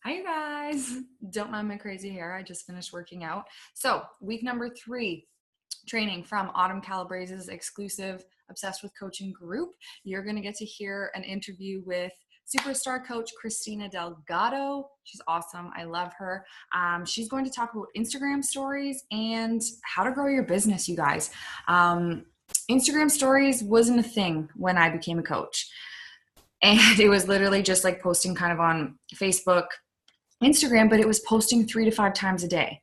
Hi, you guys. Don't mind my crazy hair. I just finished working out. So, week number 3, training from Autumn Calabrese's exclusive Obsessed with Coaching group. You're going to get to hear an interview with superstar coach Christina Delgado. She's awesome. I love her. She's going to talk about Instagram stories and how to grow your business, you guys. Instagram stories wasn't a thing when I became a coach. And it was literally just like posting kind of on Facebook, Instagram, but it was posting 3 to 5 times a day.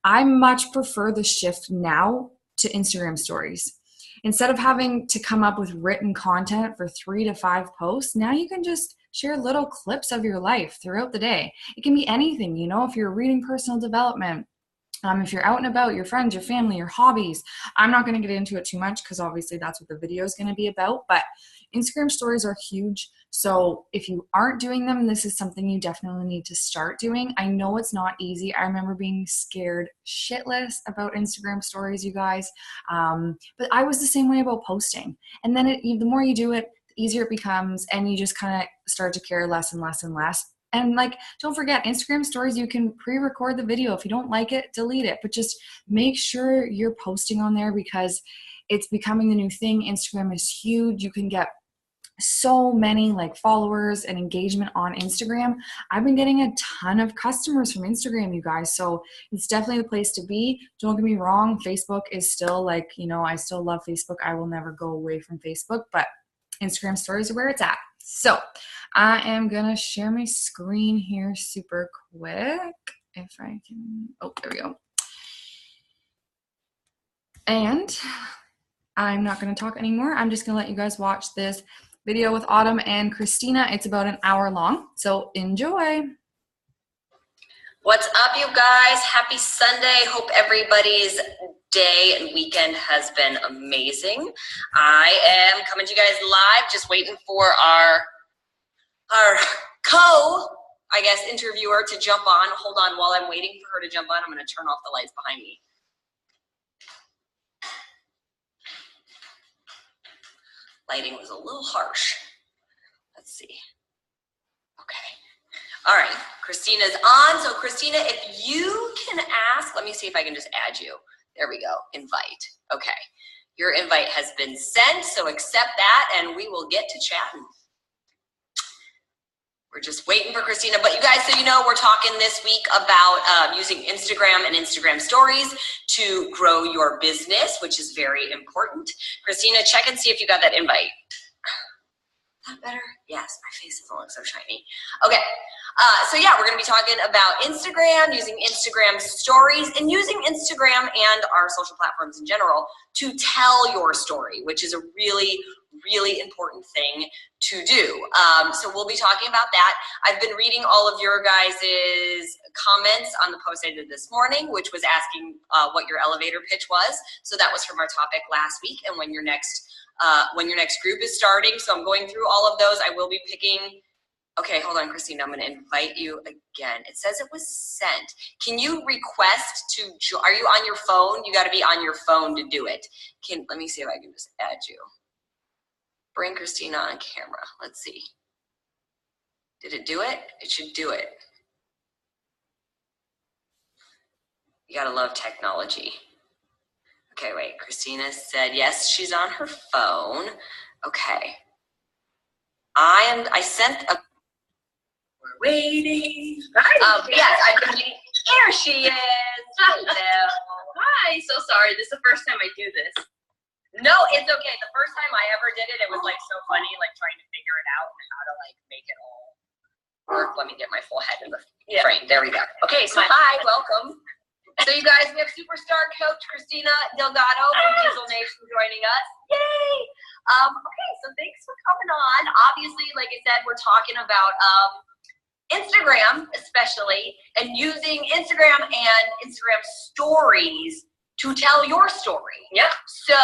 I much prefer the shift now to Instagram stories. Instead of having to come up with written content for 3 to 5 posts, now you can just share little clips of your life throughout the day. It can be anything, if you're reading personal development, if you're out and about, your friends, your family, your hobbies. I'm not going to get into it too much because obviously that's what the video is going to be about, but Instagram stories are huge. So if you aren't doing them, this is something you definitely need to start doing. I know it's not easy. I remember being scared shitless about Instagram stories, you guys. But I was the same way about posting. And then the more you do it, the easier it becomes, and you just kind of start to care less and less and less. And don't forget, Instagram stories, you can pre-record the video. If you don't like it, delete it. But just make sure you're posting on there because it's becoming the new thing. Instagram is huge. You can get so many followers and engagement on Instagram. I've been getting a ton of customers from Instagram, you guys. So it's definitely the place to be. Don't get me wrong. Facebook is still I still love Facebook. I will never go away from Facebook, but Instagram stories are where it's at. So I am going to share my screen here super quick. If I can, there we go. And I'm not going to talk anymore. I'm just going to let you guys watch this video with Autumn and Christina. It's about an hour long, so enjoy. What's up, you guys? Happy Sunday. Hope everybody's day and weekend has been amazing. I am coming to you guys live, just waiting for our interviewer to jump on. Hold on, while I'm waiting for her to jump on, I'm going to turn off the lights behind me. Lighting was a little harsh. Let's see. Okay. All right, Christina's on. So Christina, if you can ask, let me see if I can just add you. There we go, invite. Okay, your invite has been sent, so accept that and we will get to chatting. We're just waiting for Christina, but you guys, so we're talking this week about using Instagram and Instagram stories to grow your business, which is very important. Christina, check and see if you got that invite. That better? Yes, my face doesn't look so shiny. Okay, so yeah, we're gonna be talking about Instagram, using Instagram stories, and using Instagram and our social platforms in general to tell your story, which is a really, really important thing to do. So we'll be talking about that. I've been reading all of your guys' comments on the post I did this morning, which was asking what your elevator pitch was. So that was from our topic last week, and when your next group is starting. So I'm going through all of those. I will be picking. Okay, hold on, Christina. I'm going to invite you again. It says it was sent. Can you request to? Are you on your phone? You got to be on your phone to do it. Let me see if I can just add you. Bring Christina on camera. Let's see. Did it do it? It should do it. You gotta love technology. Okay, wait. Christina said yes, she's on her phone. Okay. I sent a. We're waiting. Yes, I've been waiting. There she is. Hello. Hi. So sorry. This is the first time I do this. No, it's okay. The first time I ever did it, it was so funny, trying to figure it out and how to make it all work. Let me get my full head in the frame. There we go. Okay, so hi, welcome. So you guys, we have superstar coach Christina Delgado from Diesel Nation joining us. Yay! Okay, so thanks for coming on. Obviously, like I said, we're talking about Instagram especially, and using Instagram and Instagram stories to tell your story. Yeah. So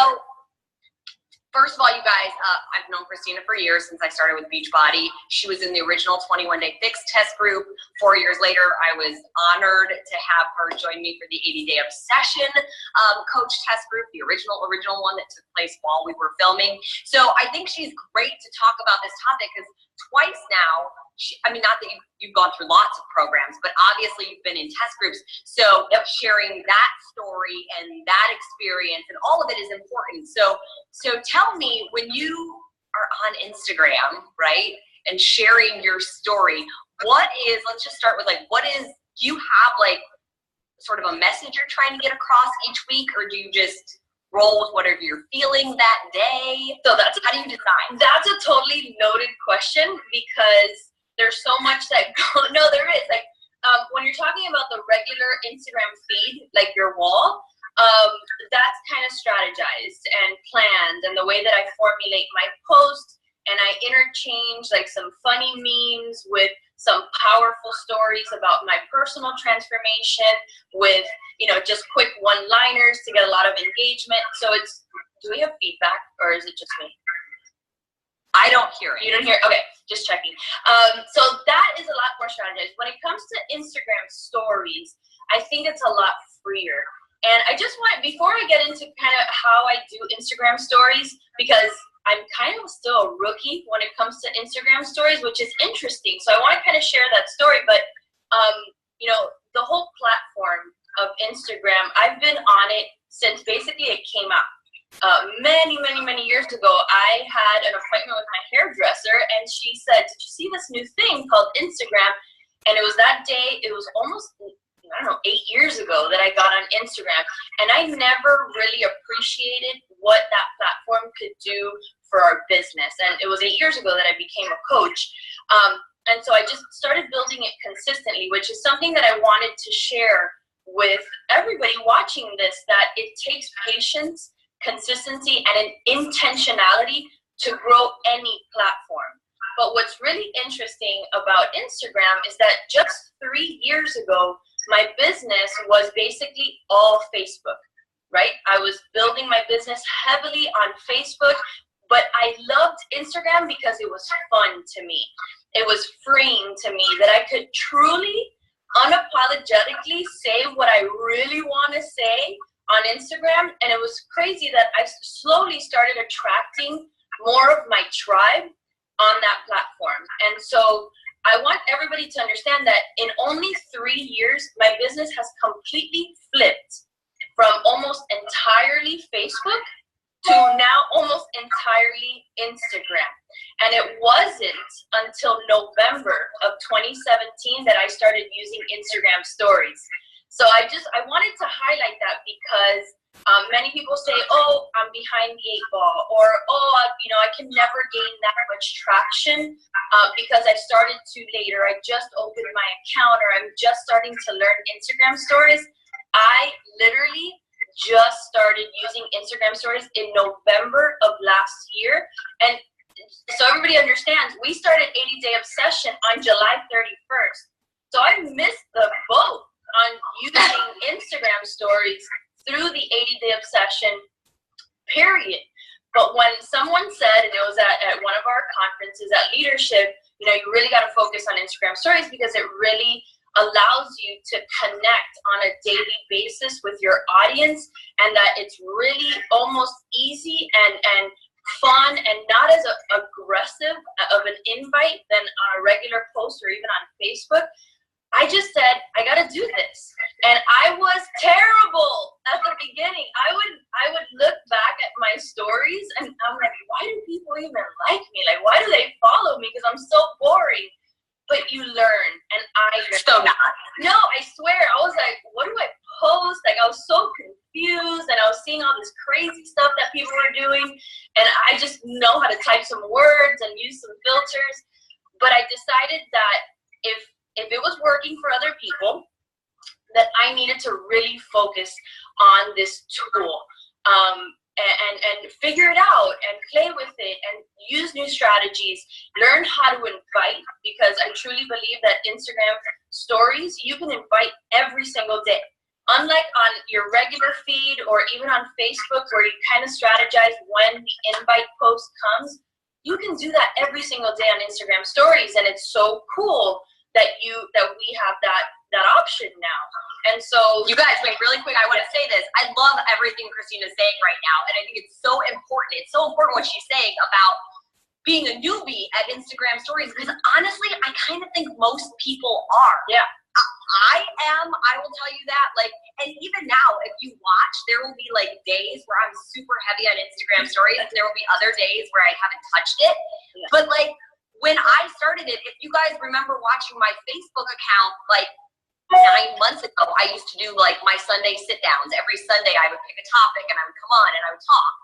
first of all, you guys, I've known Christina for years, since I started with Beachbody. She was in the original 21-Day Fix test group. 4 years later, I was honored to have her join me for the 80-Day Obsession coach test group, the original one that took place while we were filming. So I think she's great to talk about this topic because twice now I mean, not that you've gone through lots of programs, but obviously you've been in test groups. So sharing that story and that experience and all of it is important. So tell me, when you are on Instagram, right, and sharing your story, let's just start with do you have sort of a message you're trying to get across each week, or do you just roll with whatever you're feeling that day? So how do you decide? That's a totally loaded question because there's so much no, there is. When you're talking about the regular Instagram feed, like your wall, that's kind of strategized and planned, and the way that I formulate my posts, and I interchange some funny memes with some powerful stories about my personal transformation with, just quick one-liners to get a lot of engagement. So do we have feedback, or is it just me? I don't hear it. You don't hear it? Okay, just checking. So that is a lot more strategized. When it comes to Instagram stories, I think it's a lot freer. And I just want, before I get into kind of how I do Instagram stories, because I'm kind of still a rookie when it comes to Instagram stories, which is interesting. So I want to kind of share that story. But, the whole platform of Instagram, I've been on it since basically it came out. Many, many, many years ago, I had an appointment with my hairdresser, and she said, "Did you see this new thing called Instagram?" And it was that day, it was almost, 8 years ago that I got on Instagram. And I never really appreciated what that platform could do for our business. And it was 8 years ago that I became a coach. And so I just started building it consistently, which is something that I wanted to share with everybody watching this, that it takes patience, consistency, and an intentionality to grow any platform. But what's really interesting about Instagram is that just 3 years ago, my business was basically all Facebook, right? I was building my business heavily on Facebook, but I loved Instagram because it was fun to me. It was freeing to me that I could truly, unapologetically say what I really want to say on Instagram. And it was crazy that I slowly started attracting more of my tribe on that platform. And so I want everybody to understand that in only 3 years, my business has completely flipped from almost entirely Facebook to now almost entirely Instagram. And it wasn't until November of 2017 that I started using Instagram stories. So I wanted to highlight that because many people say, "Oh, I'm behind the 8 ball," or "Oh, I can never gain that much traction because I started too later. I just opened my account, or I'm just starting to learn Instagram stories." I literally just started using Instagram stories in November of last year. And so everybody understands, we started 80 Day Obsession on July 31st. So I missed the boat on using Instagram stories through the 80 Day Obsession period. But when someone said, and it was at one of our conferences at Leadership, you really got to focus on Instagram stories because it really allows you to connect on a daily basis with your audience, and that it's really almost easy and fun and not as aggressive of an invite than on a regular post or even on Facebook. I just said, I gotta do this. And I was terrible at the beginning. I would look back at my stories and I'm like, why do people even like me? Why do they follow me? Because I'm so boring. But you learn, and So not. No, I swear, I was like, what do I post? I was so confused, and I was seeing all this crazy stuff that people were doing, and I just know how to type some words and use some filters. But I decided that if it was working for other people, that I needed to really focus on this tool. And figure it out and play with it and use new strategies, learn how to invite, because I truly believe that Instagram stories, you can invite every single day. Unlike on your regular feed or even on Facebook where you kind of strategize when the invite post comes, you can do that every single day on Instagram stories. And it's so cool that we have that option now. And so, you guys, wait, really quick, I want to say this. I love everything Christina's saying right now, and I think it's so important. It's so important what she's saying about being a newbie at Instagram stories, because honestly, I kind of think most people are. Yeah. I am, I will tell you that, like, and even now, if you watch, there will be like days where I'm super heavy on Instagram stories, and there will be other days where I haven't touched it. Yeah. But like, when I started it, if you guys remember watching my Facebook account, like 9 months ago, I used to do like my Sunday sit downs. Every Sunday I would pick a topic and I would come on and I would talk.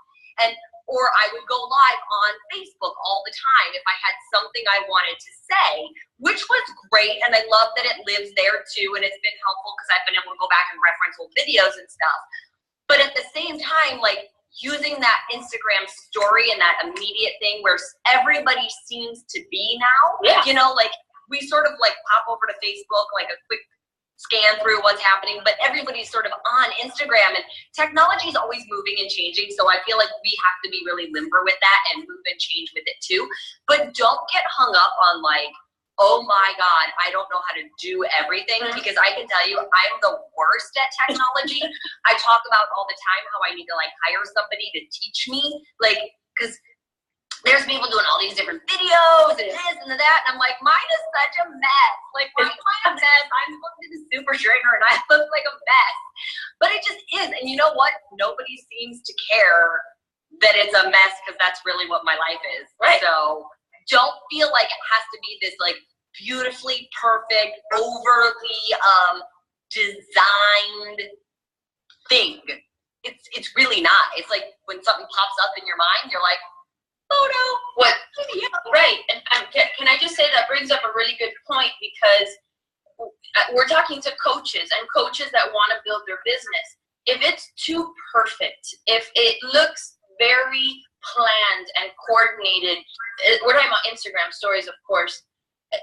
Or I would go live on Facebook all the time if I had something I wanted to say, which was great. And I love that it lives there too. And it's been helpful because I've been able to go back and reference old videos and stuff. But at the same time, like using that Instagram story and that immediate thing where everybody seems to be now, yeah. You know, like we sort of like pop over to Facebook, like a quick scan through what's happening, but everybody's sort of on Instagram, and technology is always moving and changing, so I feel like we have to be really limber with that and move and change with it too. But don't get hung up on like, oh my God, I don't know how to do everything, because I can tell you I'm the worst at technology. I talk about all the time how I need to like hire somebody to teach me, like, because there's people doing all these different videos and this and that, and I'm like, mine is such a mess. Like, why am I a mess? I'm supposed to be the super trainer and I look like a mess. But it just is. And you know what? Nobody seems to care that it's a mess, because that's really what my life is. Right. So don't feel like it has to be this like beautifully perfect, overly designed thing. It's really not. It's like when something pops up in your mind, you're like, oh no, what? Yeah, right. And can I just say that brings up a really good point, because we're talking to coaches and coaches that want to build their business. If it's too perfect, if it looks very planned and coordinated, we're talking about Instagram stories, of course,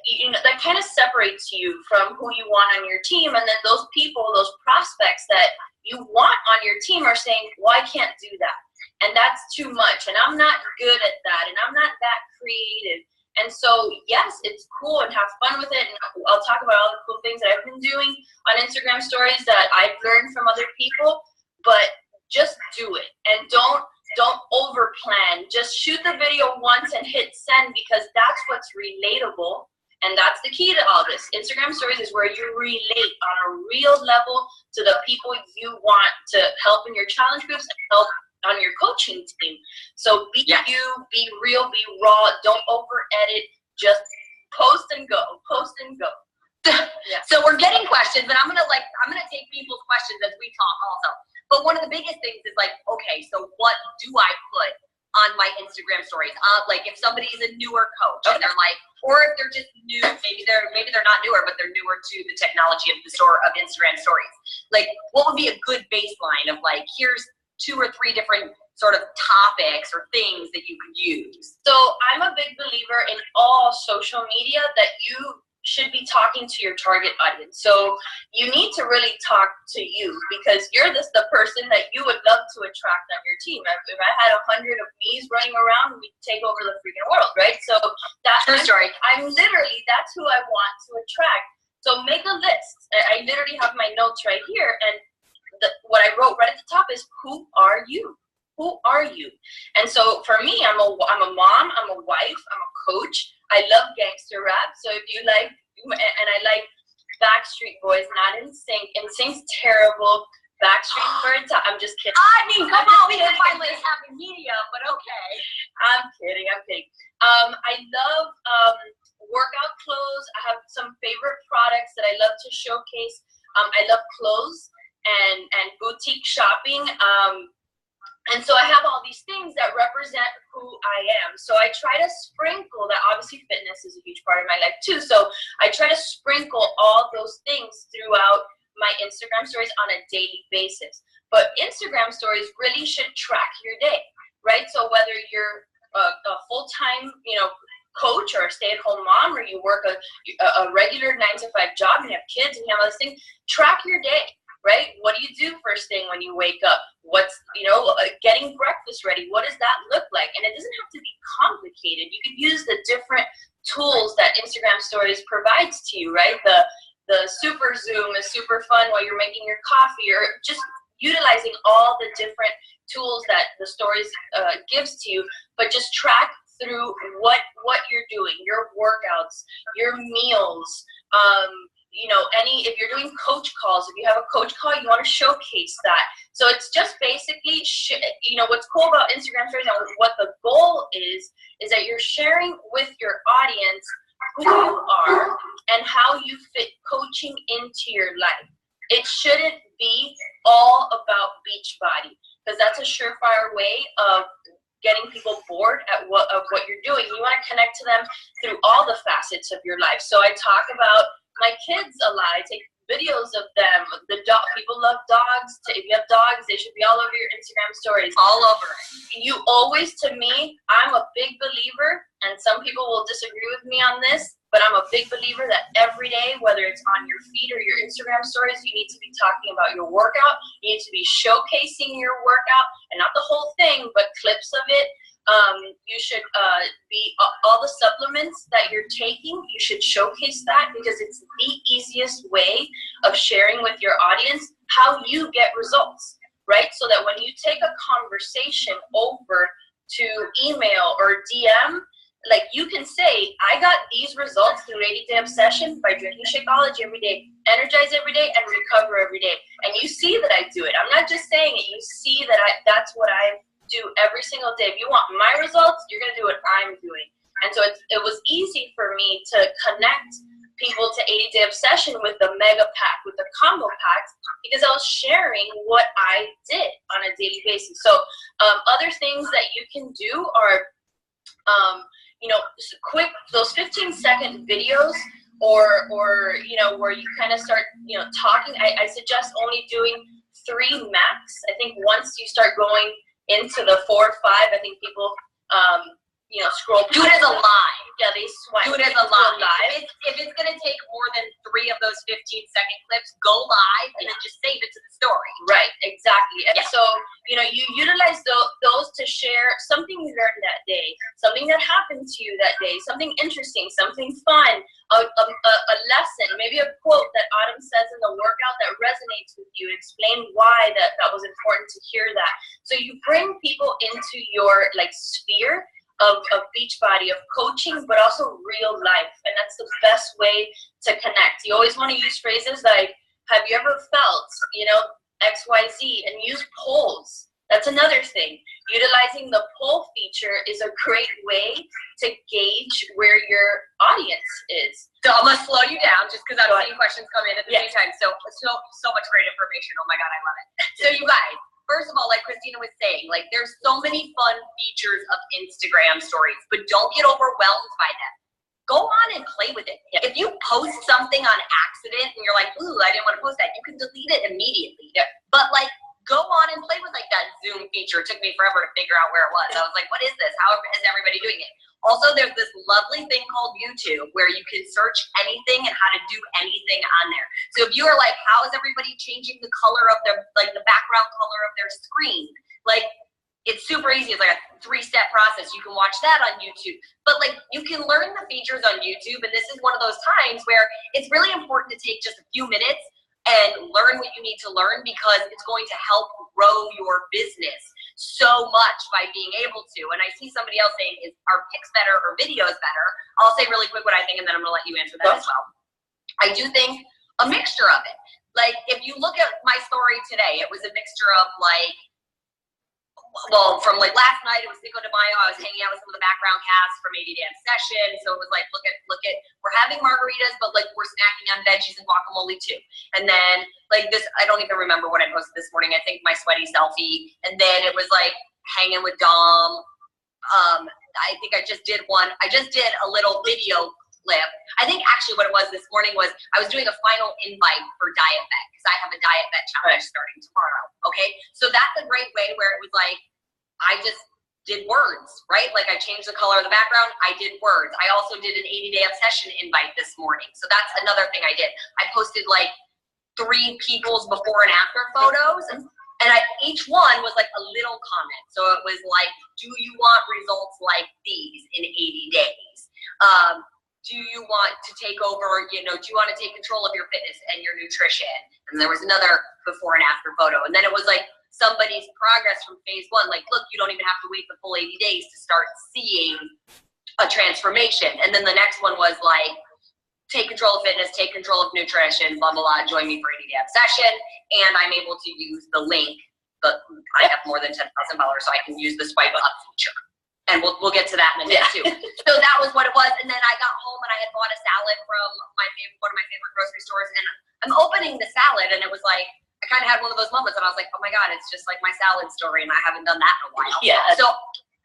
you know, that kind of separates you from who you want on your team. And then those people, those prospects that you want on your team are saying, well, I can't do that. And that's too much, and I'm not good at that, and I'm not that creative. And so, yes, it's cool and have fun with it, and I'll talk about all the cool things that I've been doing on Instagram stories that I've learned from other people, but just do it, and don't over plan. Just shoot the video once and hit send, because that's what's relatable, and that's the key to all this. Instagram stories is where you relate on a real level to the people you want to help in your challenge groups and help on your coaching team. So be you, be real, be raw, don't over edit, just post and go. Yeah. So we're getting questions, and I'm gonna take people's questions as we talk also. But one of the biggest things is like, okay, so what do I put on my Instagram stories? Like if somebody's a newer coach and they're like, or if they're just new, maybe they're not newer, but they're newer to the technology of Instagram stories. Like, what would be a good baseline of like, here's 2 or 3 different sort of topics or things that you could use? So I'm a big believer in all social media that you should be talking to your target audience. So you need to really talk to you, because you're the person that you would love to attract on your team. If I had 100 of me's running around, we'd take over the freaking world, right? So that's true story. That's who I want to attract. So make a list. I literally have my notes right here, and what I wrote right at the top is, who are you? Who are you? And so for me, I'm a mom, I'm a wife, I'm a coach. I love gangster rap. So if you like, and I like Backstreet Boys, not NSYNC. NSYNC's terrible. Backstreet Boys, I'm just kidding. I mean, come on, we can finally have a media, but okay. I'm kidding. I love workout clothes. I have some favorite products that I love to showcase. I love clothes and boutique shopping. And so I have all these things that represent who I am. So I try to sprinkle that. Obviously fitness is a huge part of my life too. So I try to sprinkle all those things throughout my Instagram stories on a daily basis. But Instagram stories really should track your day, right? So whether you're a full-time, coach or a stay-at-home mom, or you work a regular 9-to-5 job and you have kids and you have all this thing, track your day. Right? What do you do first thing when you wake up? What's, getting breakfast ready? What does that look like? And it doesn't have to be complicated. You could use the different tools that Instagram Stories provides to you, right? The super zoom is super fun while you're making your coffee, or just utilizing all the different tools that the stories gives to you, but just track through what you're doing, your workouts, your meals, you know, if you're doing coach calls, if you have a coach call, you want to showcase that. So it's just basically, you know, what's cool about Instagram stories and what the goal is that you're sharing with your audience who you are and how you fit coaching into your life. It shouldn't be all about Beachbody, because that's a surefire way of getting people bored of what you're doing. You want to connect to them through all the facets of your life. So I talk about my kids a lot. I take videos of them. People love dogs. If you have dogs, they should be all over your Instagram stories. All over it. You always, to me, I'm a big believer, and some people will disagree with me on this, but I'm a big believer that every day, whether it's on your feed or your Instagram stories, you need to be talking about your workout. You need to be showcasing your workout, and not the whole thing, but clips of it. You should be all the supplements that you're taking. You should showcase that, because it's the easiest way of sharing with your audience how you get results, right? So that when you take a conversation over to email or DM, like, you can say, I got these results through 80-Day Obsession by drinking Shakeology every day, energize every day, and recover every day. And you see that I do it. I'm not just saying it. You see that that's what I do every single day. If you want my results, you're going to do what I'm doing. And so it was easy for me to connect people to 80-Day Obsession with the mega pack, with the combo packs, because I was sharing what I did on a daily basis. So other things that you can do are, you know, quick, those 15-second videos, or you know, where you kind of start, you know, talking. I suggest only doing 3 max. I think once you start going into the 4 or 5, I think people, you know, scroll. Do it as a live. Yeah, they swipe. Do it as a live. If it's going to take more than 3 of those 15-second clips, go live and then just save it to the story. Right, exactly. And yeah. so, you know, you utilize those to share something you learned that day, something that happened to you that day, something interesting, something fun, a lesson, maybe a quote that Autumn says in the workout that resonates with you. Explain why that was important to hear that. So you bring people into your, like, sphere of Beachbody, of coaching, but also real life. And that's the best way to connect. You always want to use phrases like, have you ever felt, you know, XYZ, and use polls. That's another thing. Utilizing the poll feature is a great way to gauge where your audience is. So I'm going to slow you down just because I'm seeing questions come in at the same time. So much great information. Oh my God, I love it. So you guys, first of all, like Christina was saying, like, there's so many fun features of Instagram stories, but don't get overwhelmed by them. Go on and play with it. If you post something on accident and you're like, ooh, I didn't want to post that, you can delete it immediately. But, like, go on and play with, like, that Zoom feature. It took me forever to figure out where it was. I was like, what is this? How is everybody doing it? Also, there's this lovely thing called YouTube where you can search anything and how to do anything on there. So if you are like, how is everybody changing the color of their, like, the background color of their screen? Like, it's super easy. It's like a 3-step process. You can watch that on YouTube. But, like, you can learn the features on YouTube, and this is one of those times where it's really important to take just a few minutes and learn what you need to learn, because it's going to help grow your business so much by being able to. And I see somebody else saying, are pics better or videos better? I'll say really quick what I think, and then I'm going to let you answer that as well. I do think a mixture of it. Like, if you look at my story today, it was a mixture of, like, well, from, like, last night, it was Cinco de Mayo. I was hanging out with some of the background cast from 80-Day Obsession. So it was like, look at, we're having margaritas, but, like, we're snacking on veggies and guacamole too. And then, like, this, I don't even remember what I posted this morning. I think my sweaty selfie. And then it was, like, hanging with Dom. I think I just did a little video clip. I think actually what it was this morning was I was doing a final invite for Diet Vet, because I have a Diet Vet challenge starting tomorrow. Okay, so that's a great way where it was like I just did words, right? Like, I changed the color of the background. I did words. I also did an 80-Day Obsession invite this morning. So that's another thing I did. I posted, like, 3 people's before and after photos, and each one was like a little comment. So it was like, do you want results like these in 80 days? Do you want to take over, you know, do you want to take control of your fitness and your nutrition? And there was another before and after photo. And then it was like somebody's progress from phase 1. Like, look, you don't even have to wait the full 80 days to start seeing a transformation. And then the next one was like, take control of fitness, take control of nutrition, blah, blah, blah, join me for an 80-day session. And I'm able to use the link, but I have more than $10,000, so I can use the swipe up feature. And we'll get to that in a minute too. So that was what it was. And then I got home and I had bought a salad from one of my favorite grocery stores. And I'm opening the salad and it was like, I kind of had one of those moments and I was like, oh my God, it's just like my salad story and I haven't done that in a while. Yeah. So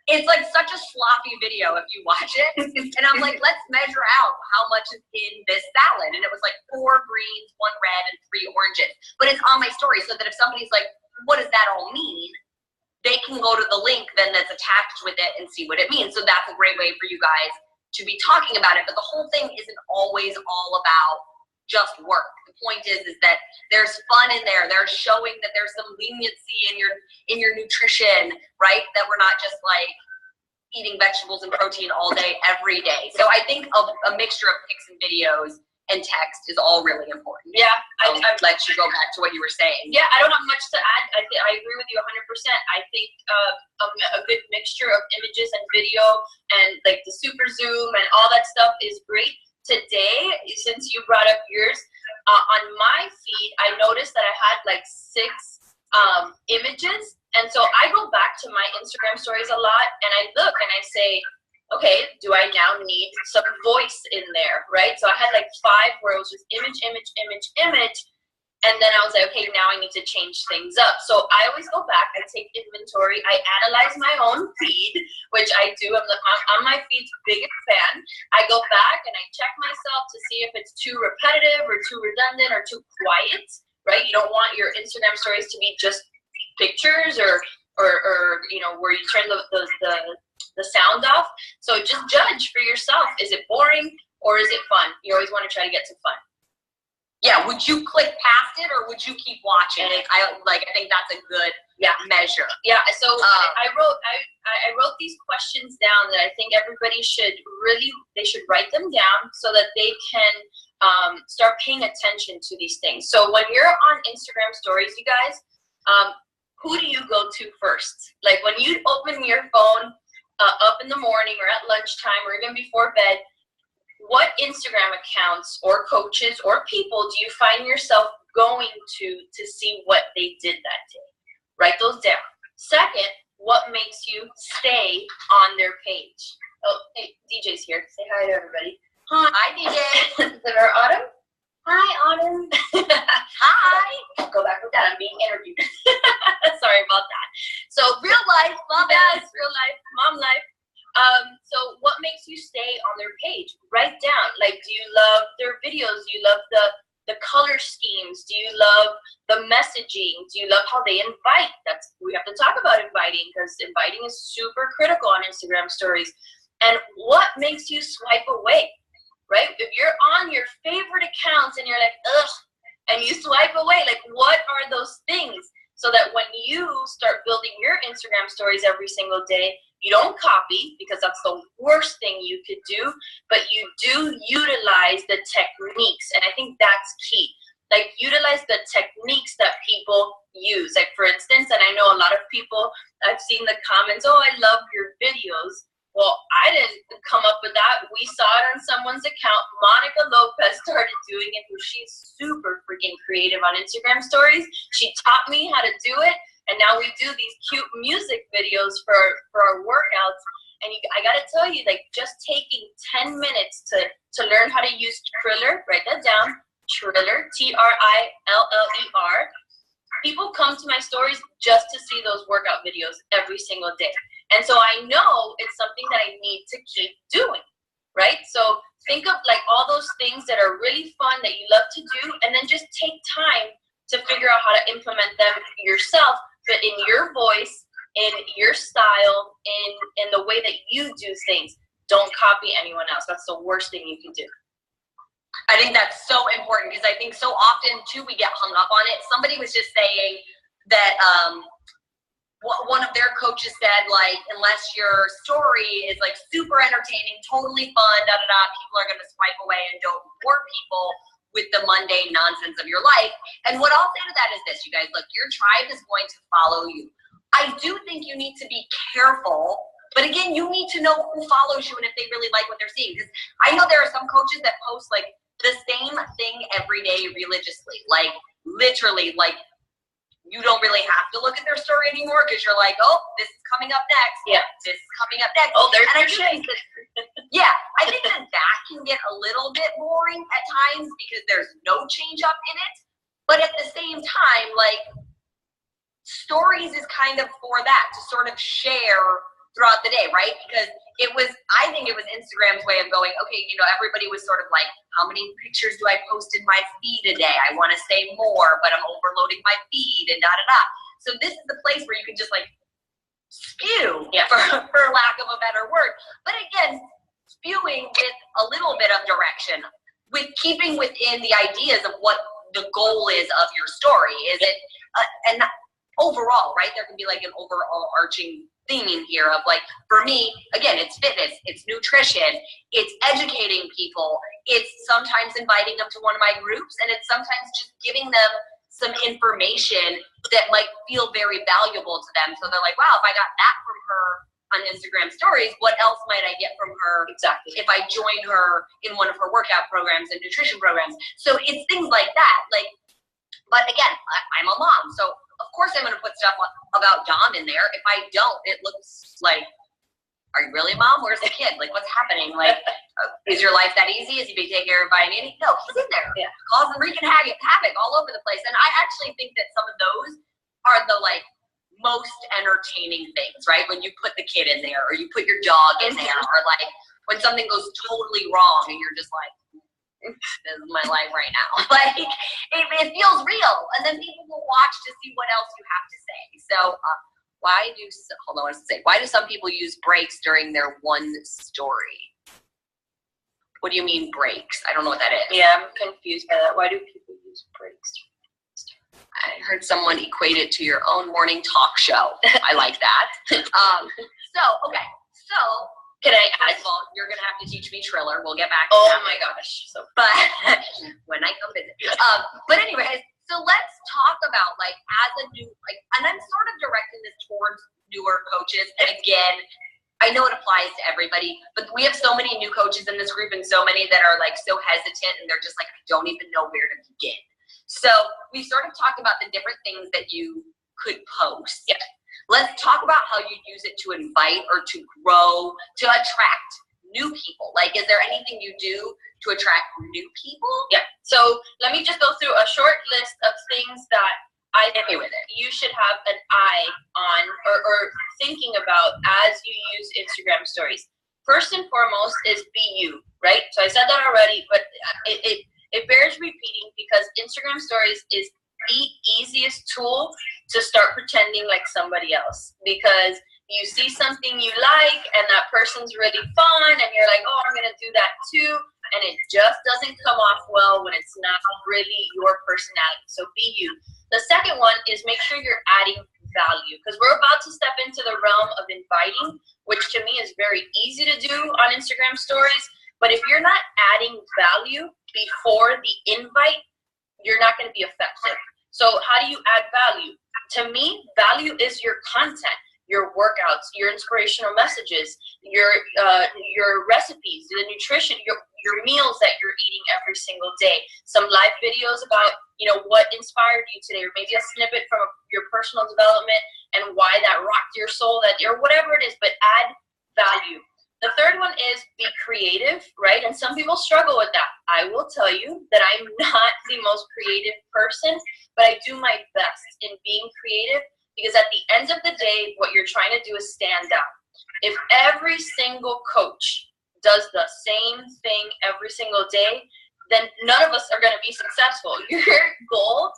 it's like such a sloppy video if you watch it. And I'm like, let's measure out how much is in this salad. And it was like 4 greens, 1 red, and 3 oranges. But it's on my story so that if somebody's like, what does that all mean? They can go to the link then that's attached with it and see what it means. So that's a great way for you guys to be talking about it. But the whole thing isn't always all about just work. The point is that there's fun in there. They're showing that there's some leniency in your nutrition, right? That we're not just like eating vegetables and protein all day, every day. So I think a mixture of pics and videos and text is all really important. Yeah, I'll let you go back to what you were saying. Yeah, I don't have much to add. I agree with you 100%. I think a good mixture of images and video and like the super zoom and all that stuff is great. Today, since you brought up yours, on my feed, I noticed that I had like 6 images. And so I go back to my Instagram stories a lot and I look and I say, okay, do I now need some voice in there, right? So I had like 5 where it was just image, image, image, image. And then I was like, okay, now I need to change things up. So I always go back, I take inventory, I analyze my own feed, which I do. I'm my feed's biggest fan. I go back and I check myself to see if it's too repetitive or too redundant or too quiet, right? You don't want your Instagram stories to be just pictures or you know, where you turn the sound off. So just judge for yourself. Is it boring or is it fun? You always want to try to get to fun. Yeah, would you click past it or would you keep watching? I think that's a good measure. Yeah, so I wrote these questions down that I think everybody should write them down so that they can start paying attention to these things. So when you're on Instagram stories, you guys, who do you go to first? Like when you open your phone up in the morning or at lunchtime or even before bed, what Instagram accounts or coaches or people do you find yourself going to see what they did that day? Write those down. Second, what makes you stay on their page? Oh, hey, DJ's here. Say hi to everybody. Hi, DJ. Is that our Autumn? Hi, Autumn. Hi. Go back with that. I'm being interviewed. Sorry about that. So real life, mom, yes, real life, mom life. So what makes you stay on their page? Write down. Like, do you love their videos? Do you love the color schemes? Do you love the messaging? Do you love how they invite? We have to talk about inviting because inviting is super critical on Instagram stories. And what makes you swipe away? Right? If you're on your favorite accounts and you're like, ugh, and you swipe away, like what are those things? So that when you start building your Instagram stories every single day, you don't copy because that's the worst thing you could do, but you do utilize the techniques. And I think that's key. Like utilize the techniques that people use. Like for instance, and I know a lot of people, I've seen the comments, oh, I love your videos. Well, I didn't come up with that. We saw it on someone's account. Monica Lopez started doing it. She's super freaking creative on Instagram stories. She taught me how to do it. And now we do these cute music videos for our workouts. And I got to tell you, like just taking 10 minutes to learn how to use Triller, write that down, Triller, Triller. People come to my stories just to see those workout videos every single day. And so I know it's something that I need to keep doing, right? So think of like all those things that are really fun that you love to do, and then just take time to figure out how to implement them yourself, but in your voice, in your style, in the way that you do things. Don't copy anyone else. That's the worst thing you can do. I think that's so important because I think so often too we get hung up on it. Somebody was just saying that one of their coaches said, like, unless your story is like super entertaining, totally fun, people are going to swipe away and don't bore people. with the mundane nonsense of your life. And what I'll say to that is this, you guys, look, your tribe is going to follow you. I do think you need to be careful, but again, you need to know who follows you and if they really like what they're seeing. Because I know there are some coaches that post like the same thing every day religiously, like literally, like you don't really have to look at their story anymore because you're like, oh, this is coming up next. Yeah. This is coming up next. Oh, there's and I your do shit. think that, I think that can get a little bit boring at times because there's no change up in it. But at the same time, like stories is kind of for that, to sort of share throughout the day, right? Because I think it was Instagram's way of going, okay, you know, everybody was sort of like, how many pictures do I post in my feed a day? I want to say more, but I'm overloading my feed and da-da-da. So this is the place where you can just like spew, for lack of a better word. But again, spewing with a little bit of direction, with keeping within the ideas of what the goal is of your story. Is it, and overall, right, there can be like an overall arching theme here of like, for me, again, it's fitness, it's nutrition, it's educating people, it's sometimes inviting them to one of my groups, and it's sometimes just giving them some information that might feel very valuable to them. So they're like, wow, if I got that from her on Instagram stories, what else might I get from her if I join her in one of her workout programs and nutrition programs? So it's things like that. Like, but again, I'm a mom, so of course I'm going to put stuff about Dom in there. If I don't, it looks like, are you really, Mom? Where's the kid? Like, what's happening? Like, is your life that easy? Is he being taken care of by an nanny? No, he's in there, causing wreaking havoc all over the place. And I actually think that some of those are the like most entertaining things, right? When you put the kid in there, or you put your dog in there, or like when something goes totally wrong and you're just like, this is my life right now. Like, it feels real. And then people will watch to see what else you have to say. So why do some people use breaks during their one story? What do you mean breaks? I don't know what that is. Yeah, I'm confused by that. Why do people use breaks? I heard someone equate it to your own morning talk show. I like that. So can I ask? Well, you're gonna have to teach me Triller. We'll get back to that. Oh my gosh. So, but when I come visit. But anyways, so let's talk about like as a new, like, and I'm sort of directing this towards newer coaches. And again, I know it applies to everybody, but we have so many new coaches in this group and so many that are like so hesitant and they're just like, I don't even know where to begin. So we sort of talked about the different things that you could post. Yeah. Let's talk about how you use it to invite or to grow, to attract new people. Like, is there anything you do to attract new people? Yeah. So let me just go through a short list of things that I think you should have an eye on or thinking about as you use Instagram stories. First and foremost is be you, right? So I said that already, but it bears repeating because Instagram stories is the easiest tool to start pretending like somebody else, because you see something you like and that person's really fun and you're like, oh, I'm gonna do that too, and it just doesn't come off well when it's not really your personality. So be you. The second one is make sure you're adding value, because we're about to step into the realm of inviting, which to me is very easy to do on Instagram stories. But if you're not adding value before the invite, you're not going to be effective. So how do you add value? To me, value is your content, your workouts, your inspirational messages, your recipes, the nutrition, your meals that you're eating every single day, some live videos about, you know, what inspired you today, or maybe a snippet from your personal development and why that rocked your soul that day, or whatever it is, but add value. The third one is be creative, right? And some people struggle with that. I will tell you that I'm not the most creative person, but I do my best in being creative, because at the end of the day, what you're trying to do is stand out. If every single coach does the same thing every single day, then none of us are going to be successful. Your goal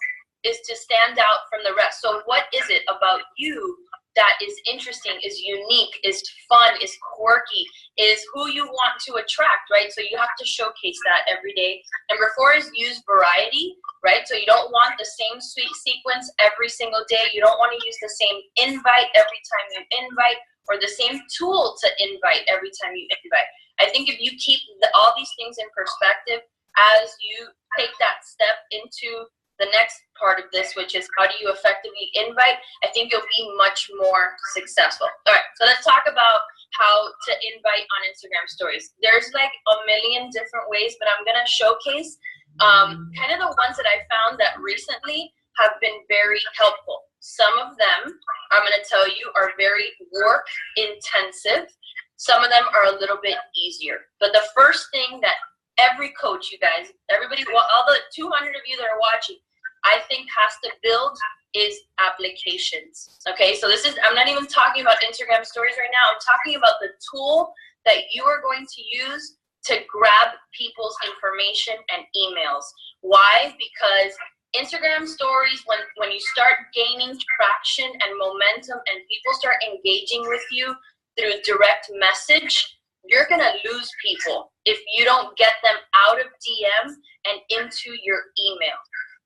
is to stand out from the rest. So what is it about you that is interesting, is unique, is fun, is quirky, is who you want to attract, right? So you have to showcase that every day. Number 4 is use variety, right? So you don't want the same sweet sequence every single day. You don't want to use the same invite every time you invite, or the same tool to invite every time you invite. I think if you keep all these things in perspective, as you take that step into the next part of this, which is how do you effectively invite, I think you'll be much more successful. All right, so let's talk about how to invite on Instagram stories. There's like a million different ways, but I'm gonna showcase kind of the ones that I found that recently have been very helpful. Some of them, I'm gonna tell you, are very work intensive. Some of them are a little bit easier. But the first thing that every coach, you guys, everybody, all the 200 of you that are watching, I think has to build is applications. Okay, so this is, I'm not even talking about Instagram stories right now. I'm talking about the tool that you are going to use to grab people's information and emails. Why? Because Instagram stories, when you start gaining traction and momentum and people start engaging with you through direct message, you're gonna lose people if you don't get them out of DM and into your email.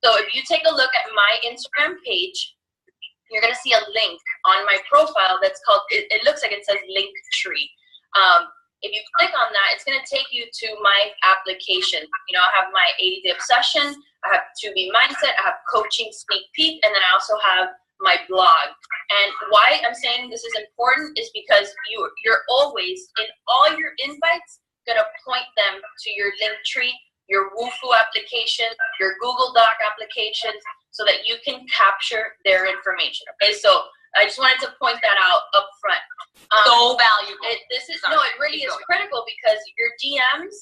So if you take a look at my Instagram page, you're gonna see a link on my profile that's called, it looks like it says Linktree. If you click on that, it's gonna take you to my application. You know, I have my 80-day obsession, I have 2B mindset, I have coaching sneak peek, and then I also have my blog. And why I'm saying this is important is because you're always, in all your invites, gonna point them to your Linktree, your Wufoo application, your Google Doc applications, so that you can capture their information. Okay, so I just wanted to point that out up front. So valuable. It really is critical, because your DMs,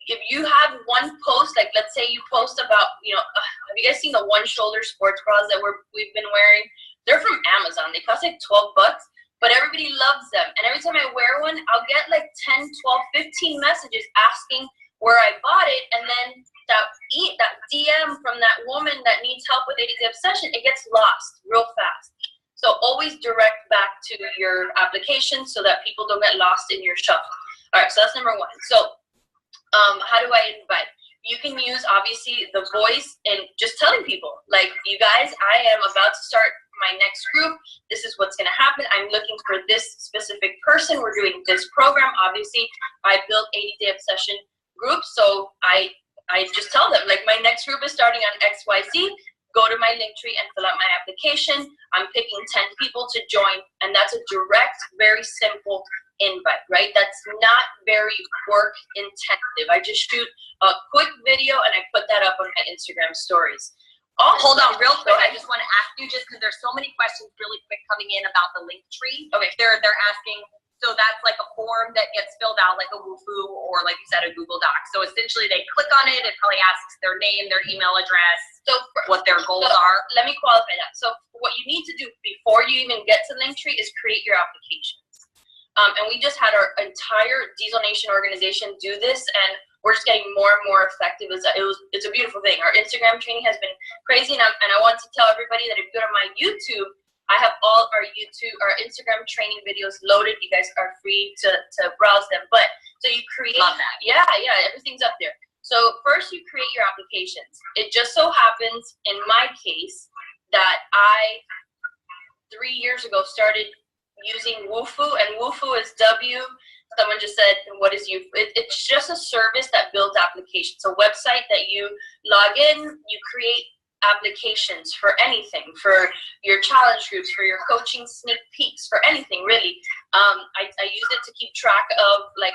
if you have one post, like let's say you post about, you know, have you guys seen the one shoulder sports bras that we've been wearing? They're from Amazon. They cost like $12, but everybody loves them. And every time I wear one, I'll get like 10, 12, 15 messages asking where I bought it, and then that DM from that woman that needs help with ADD obsession, it gets lost real fast. So always direct back to your application so that people don't get lost in your shuffle. All right, so that's number one. So how do I invite? You can use, obviously, the voice and just telling people, like, you guys, I am about to start my next group. This is what's going to happen. I'm looking for this specific person. We're doing this program. Obviously, I built 80-day obsession groups, so I just tell them, like, my next group is starting on XYZ. Go to my Linktree and fill out my application. I'm picking 10 people to join, and that's a direct, very simple invite, right? That's not very work intensive. I just shoot a quick video and I put that up on my Instagram stories. Also, hold on real quick. I just want to ask you, just because there's so many questions really quick coming in about the Linktree. Okay. They're asking, so that's like a form that gets filled out like a Wufoo, or like you said, a Google Doc. So essentially they click on it, it probably asks their name, their email address, what their goals are. Let me qualify that. So what you need to do before you even get to Linktree is create your applications. And we just had our entire Diesel Nation organization do this, and we're just getting more and more effective. It's a beautiful thing. Our Instagram training has been crazy, and I want to tell everybody that if you go to my YouTube, I have all our Instagram training videos loaded. You guys are free to browse them. But so you create, love that. Yeah, everything's up there. So first you create your applications. It just so happens in my case that I 3 years ago started using Wufoo, and Wufoo is someone just said, what is Wufoo? It's just a service that builds applications. A website that you log in, you create applications for anything, for your challenge groups, for your coaching sneak peeks, for anything really. I use it to keep track of like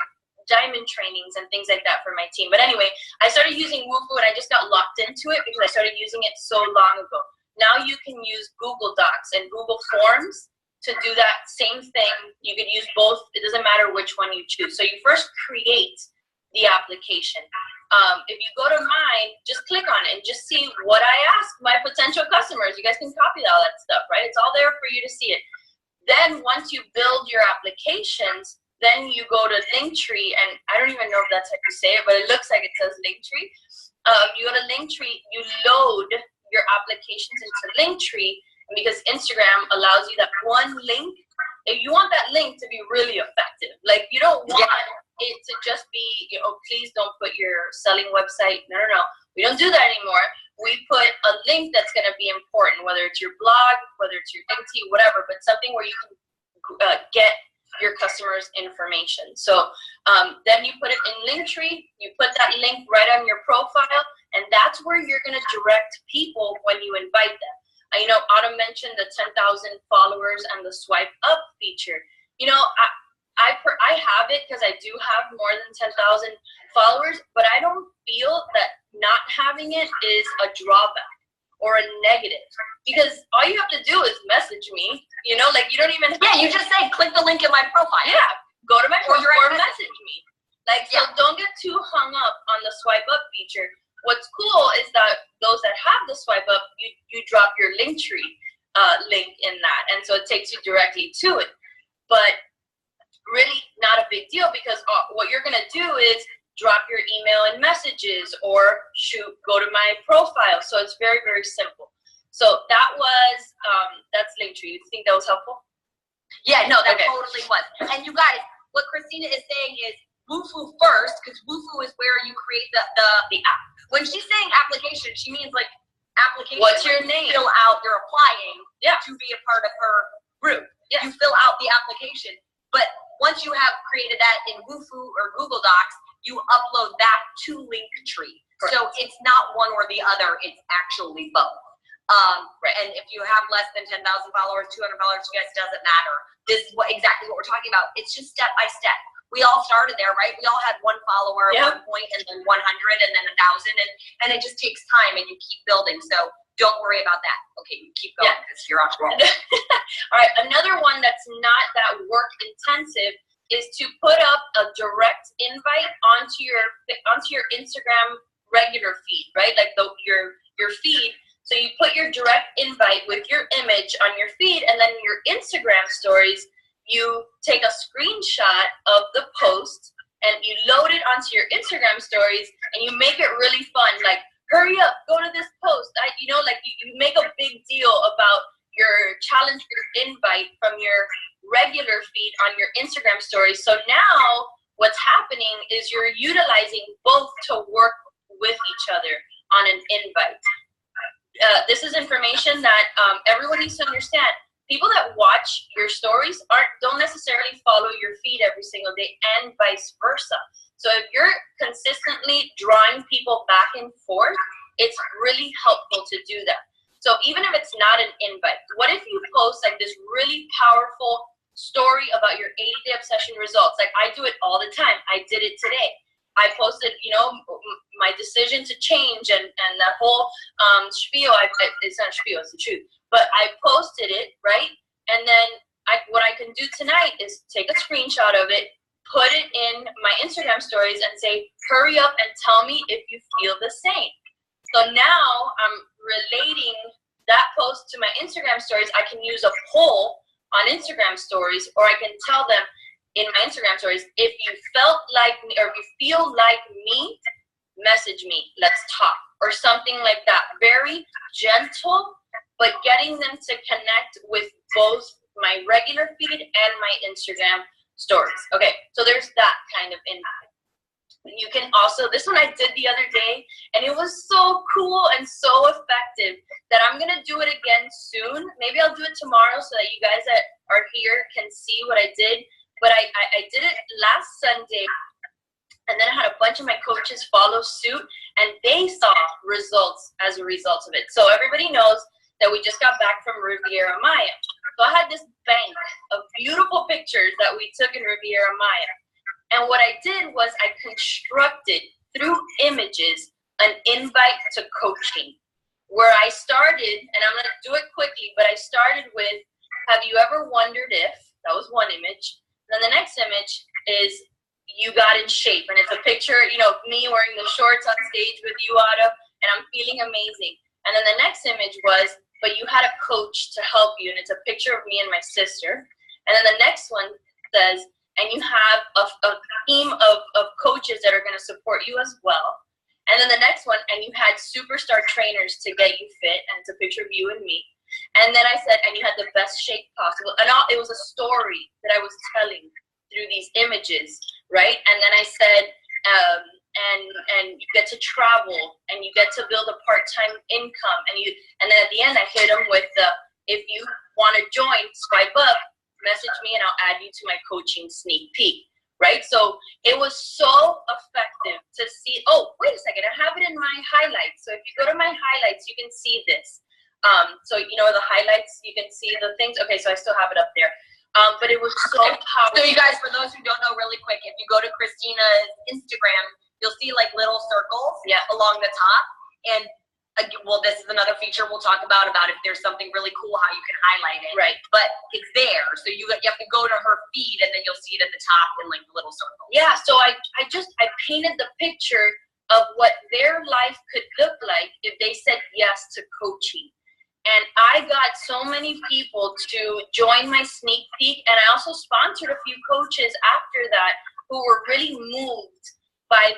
diamond trainings and things like that for my team. But anyway, I started using Wufoo and I just got locked into it because I started using it so long ago. Now you can use Google Docs and Google Forms to do that same thing. You could use both. It doesn't matter which one you choose. So you first create the application. If you go to mine, just click on it and just see what I ask my potential customers. You guys can copy all that stuff, right? It's all there for you to see it. Then once you build your applications, then you go to Linktree, and I don't even know if that's how you say it, but it looks like it says Linktree. You go to Linktree, you load your applications into Linktree, and because Instagram allows you that one link, if you want that link to be really effective, like you don't want it to just be, you know, please don't put your selling website. No. We don't do that anymore. We put a link that's going to be important, whether it's your blog, whether it's your Linktree, whatever, but something where you can get your customers' information. So then you put it in Linktree, you put that link right on your profile, and that's where you're going to direct people when you invite them. You know, Autumn mentioned the 10,000 followers and the swipe up feature. You know, I have it because I do have more than 10,000 followers, but I don't feel that not having it is a drawback or a negative, because all you have to do is message me, you know, like you don't even Yeah, you just say, click the link in my profile. Yeah, go to my Or profile or message me. Like, so don't get too hung up on the swipe up feature. What's cool is that those that have the swipe up, you drop your Linktree link in that, and so it takes you directly to it. But really not a big deal, because what you're gonna do is drop your email and messages, or go to my profile. So it's very, very simple. So that was that's Linktree. You think that was helpful? Yeah, no, that totally was. And you guys, what Christina is saying is Wufoo first, because Wufoo is where you create the app. When she's saying application, she means like application. What's your name? Fill out, you're applying to be a part of her group. Yeah. You fill out the application. But once you have created that in Wufoo or Google Docs, you upload that to Linktree. Correct. So it's not one or the other, it's actually both. And if you have less than 10,000 followers, 200 followers, you guys, doesn't matter. This is exactly what we're talking about. It's just step by step. We all started there, right? We all had one follower at one point, and then 100, and then 1,000, and it just takes time, and you keep building. So don't worry about that. Okay, you keep going because you're on roll. All right, another one that's not that work intensive is to put up a direct invite onto your Instagram regular feed, right? Like your feed. So you put your direct invite with your image on your feed, and then your Instagram stories, you take a screenshot of the post and you load it onto your Instagram stories, and you make it really fun. Like, hurry up, go to this post. You make a big deal about your challenge group invite from your regular feed on your Instagram stories. So now what's happening is you're utilizing both to work with each other on an invite. This is information that everyone needs to understand. People that watch your stories don't necessarily follow your feed every single day, and vice versa. So if you're consistently drawing people back and forth, it's really helpful to do that. So even if it's not an invite, what if you post like this really powerful story about your 80-day obsession results? Like, I do it all the time. I did it today. I posted, my decision to change and that whole spiel. It's not a spiel, it's the truth. But I posted it, right? And then what I can do tonight is take a screenshot of it, put it in my Instagram stories, and say, hurry up and tell me if you feel the same. So now I'm relating that post to my Instagram stories. I can use a poll on Instagram stories, or I can tell them in my Instagram stories, if you felt like me, or if you feel like me, message me, let's talk, or something like that. Very gentle, but getting them to connect with both my regular feed and my Instagram stories. Okay, so there's that kind of invite. You can also, this one I did the other day, and it was so cool and so effective that I'm gonna do it again soon. Maybe I'll do it tomorrow so that you guys that are here can see what I did. But I did it last Sunday, and then I had a bunch of my coaches follow suit, and they saw results as a result of it. So everybody knows that we just got back from Riviera Maya. So I had this bank of beautiful pictures that we took in Riviera Maya. And what I did was I constructed, through images, an invite to coaching, where I started, and I'm going to do it quickly, but I started with, have you ever wondered if, that was one image. Then the next image is, you got in shape. And it's a picture, me wearing the shorts on stage with you, Otto, and I'm feeling amazing. And then the next image was, but you had a coach to help you. And it's a picture of me and my sister. And then the next one says, and you have a team of coaches that are going to support you as well. And then the next one, and you had superstar trainers to get you fit. And it's a picture of you and me. And then I said, and you had the best shape possible. And it was a story that I was telling through these images, right? And then I said, and you get to travel, and you get to build a part-time income. And then at the end, I hit them with the, if you want to join, swipe up, message me and I'll add you to my coaching sneak peek, right? So it was so effective to see, oh, wait a second, I have it in my highlights. So if you go to my highlights, you can see this. So, you know, the highlights, you can see the things. Okay, so I still have it up there. But it was so powerful. So you guys, for those who don't know, really quick, if you go to Christina's Instagram, you'll see like little circles along the top. And well, this is another feature we'll talk about if there's something really cool, how you can highlight it. Right. But it's there. So you have to go to her feed and then you'll see it at the top in like the little circles. Yeah, so I painted the picture of what their life could look like if they said yes to coaching. And I got so many people to join my sneak peek, and I also sponsored a few coaches after that who were really moved by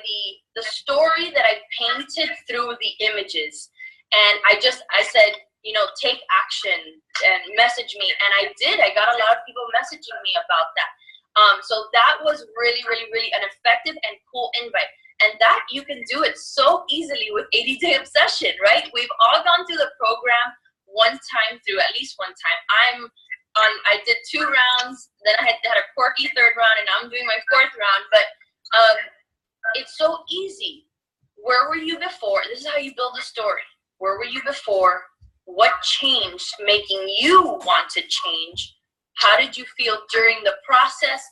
the story that I painted through the images. And I said, you know, take action and message me. And I did. I got a lot of people messaging me about that. So that was really, really, really an effective and cool invite. And that you can do it so easily with 80-Day Obsession, right? We've all gone through the program at least one time. I did 2 rounds, then I had a quirky 3rd round, and I'm doing my 4th round. But it's so easy. Where were you before? This is how you build a story. Where were you before? What changed, making you want to change? How did you feel during the process?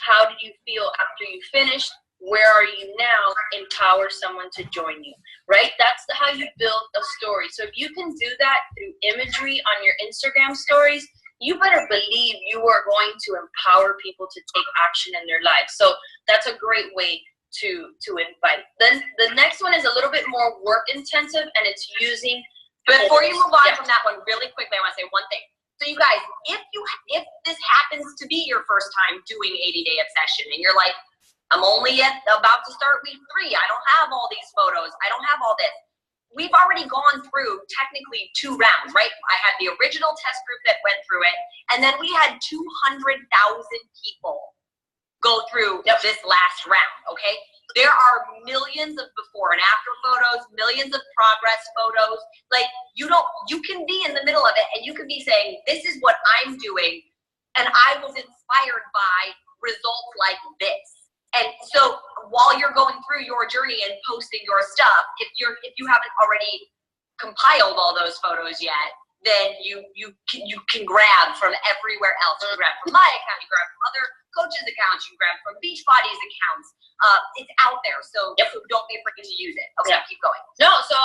How did you feel after you finished? Where are you now? Empower someone to join you, right? That's how you build a story. So if you can do that through imagery on your Instagram stories, you better believe you are going to empower people to take action in their lives. So that's a great way to invite. Then the next one is a little bit more work intensive, and it's using. Before you move on from that one, really quickly, I want to say one thing. So you guys, if this happens to be your first time doing 80-Day Obsession, and you're like, I'm only about to start week 3. I don't have all these photos. I don't have all this. We've already gone through technically 2 rounds, right? I had the original test group that went through it, and then we had 200,000 people go through this last round, okay? There are millions of before and after photos, millions of progress photos. Like, you can be in the middle of it, and you can be saying, this is what I'm doing, and I was inspired by results like this. And so while you're going through your journey and posting your stuff, if you haven't already compiled all those photos yet, then you can grab from everywhere else. You can grab from my account, you grab from other coaches' accounts, you can grab from Beachbody's accounts. It's out there, so don't be afraid to use it. Okay, keep going. No, so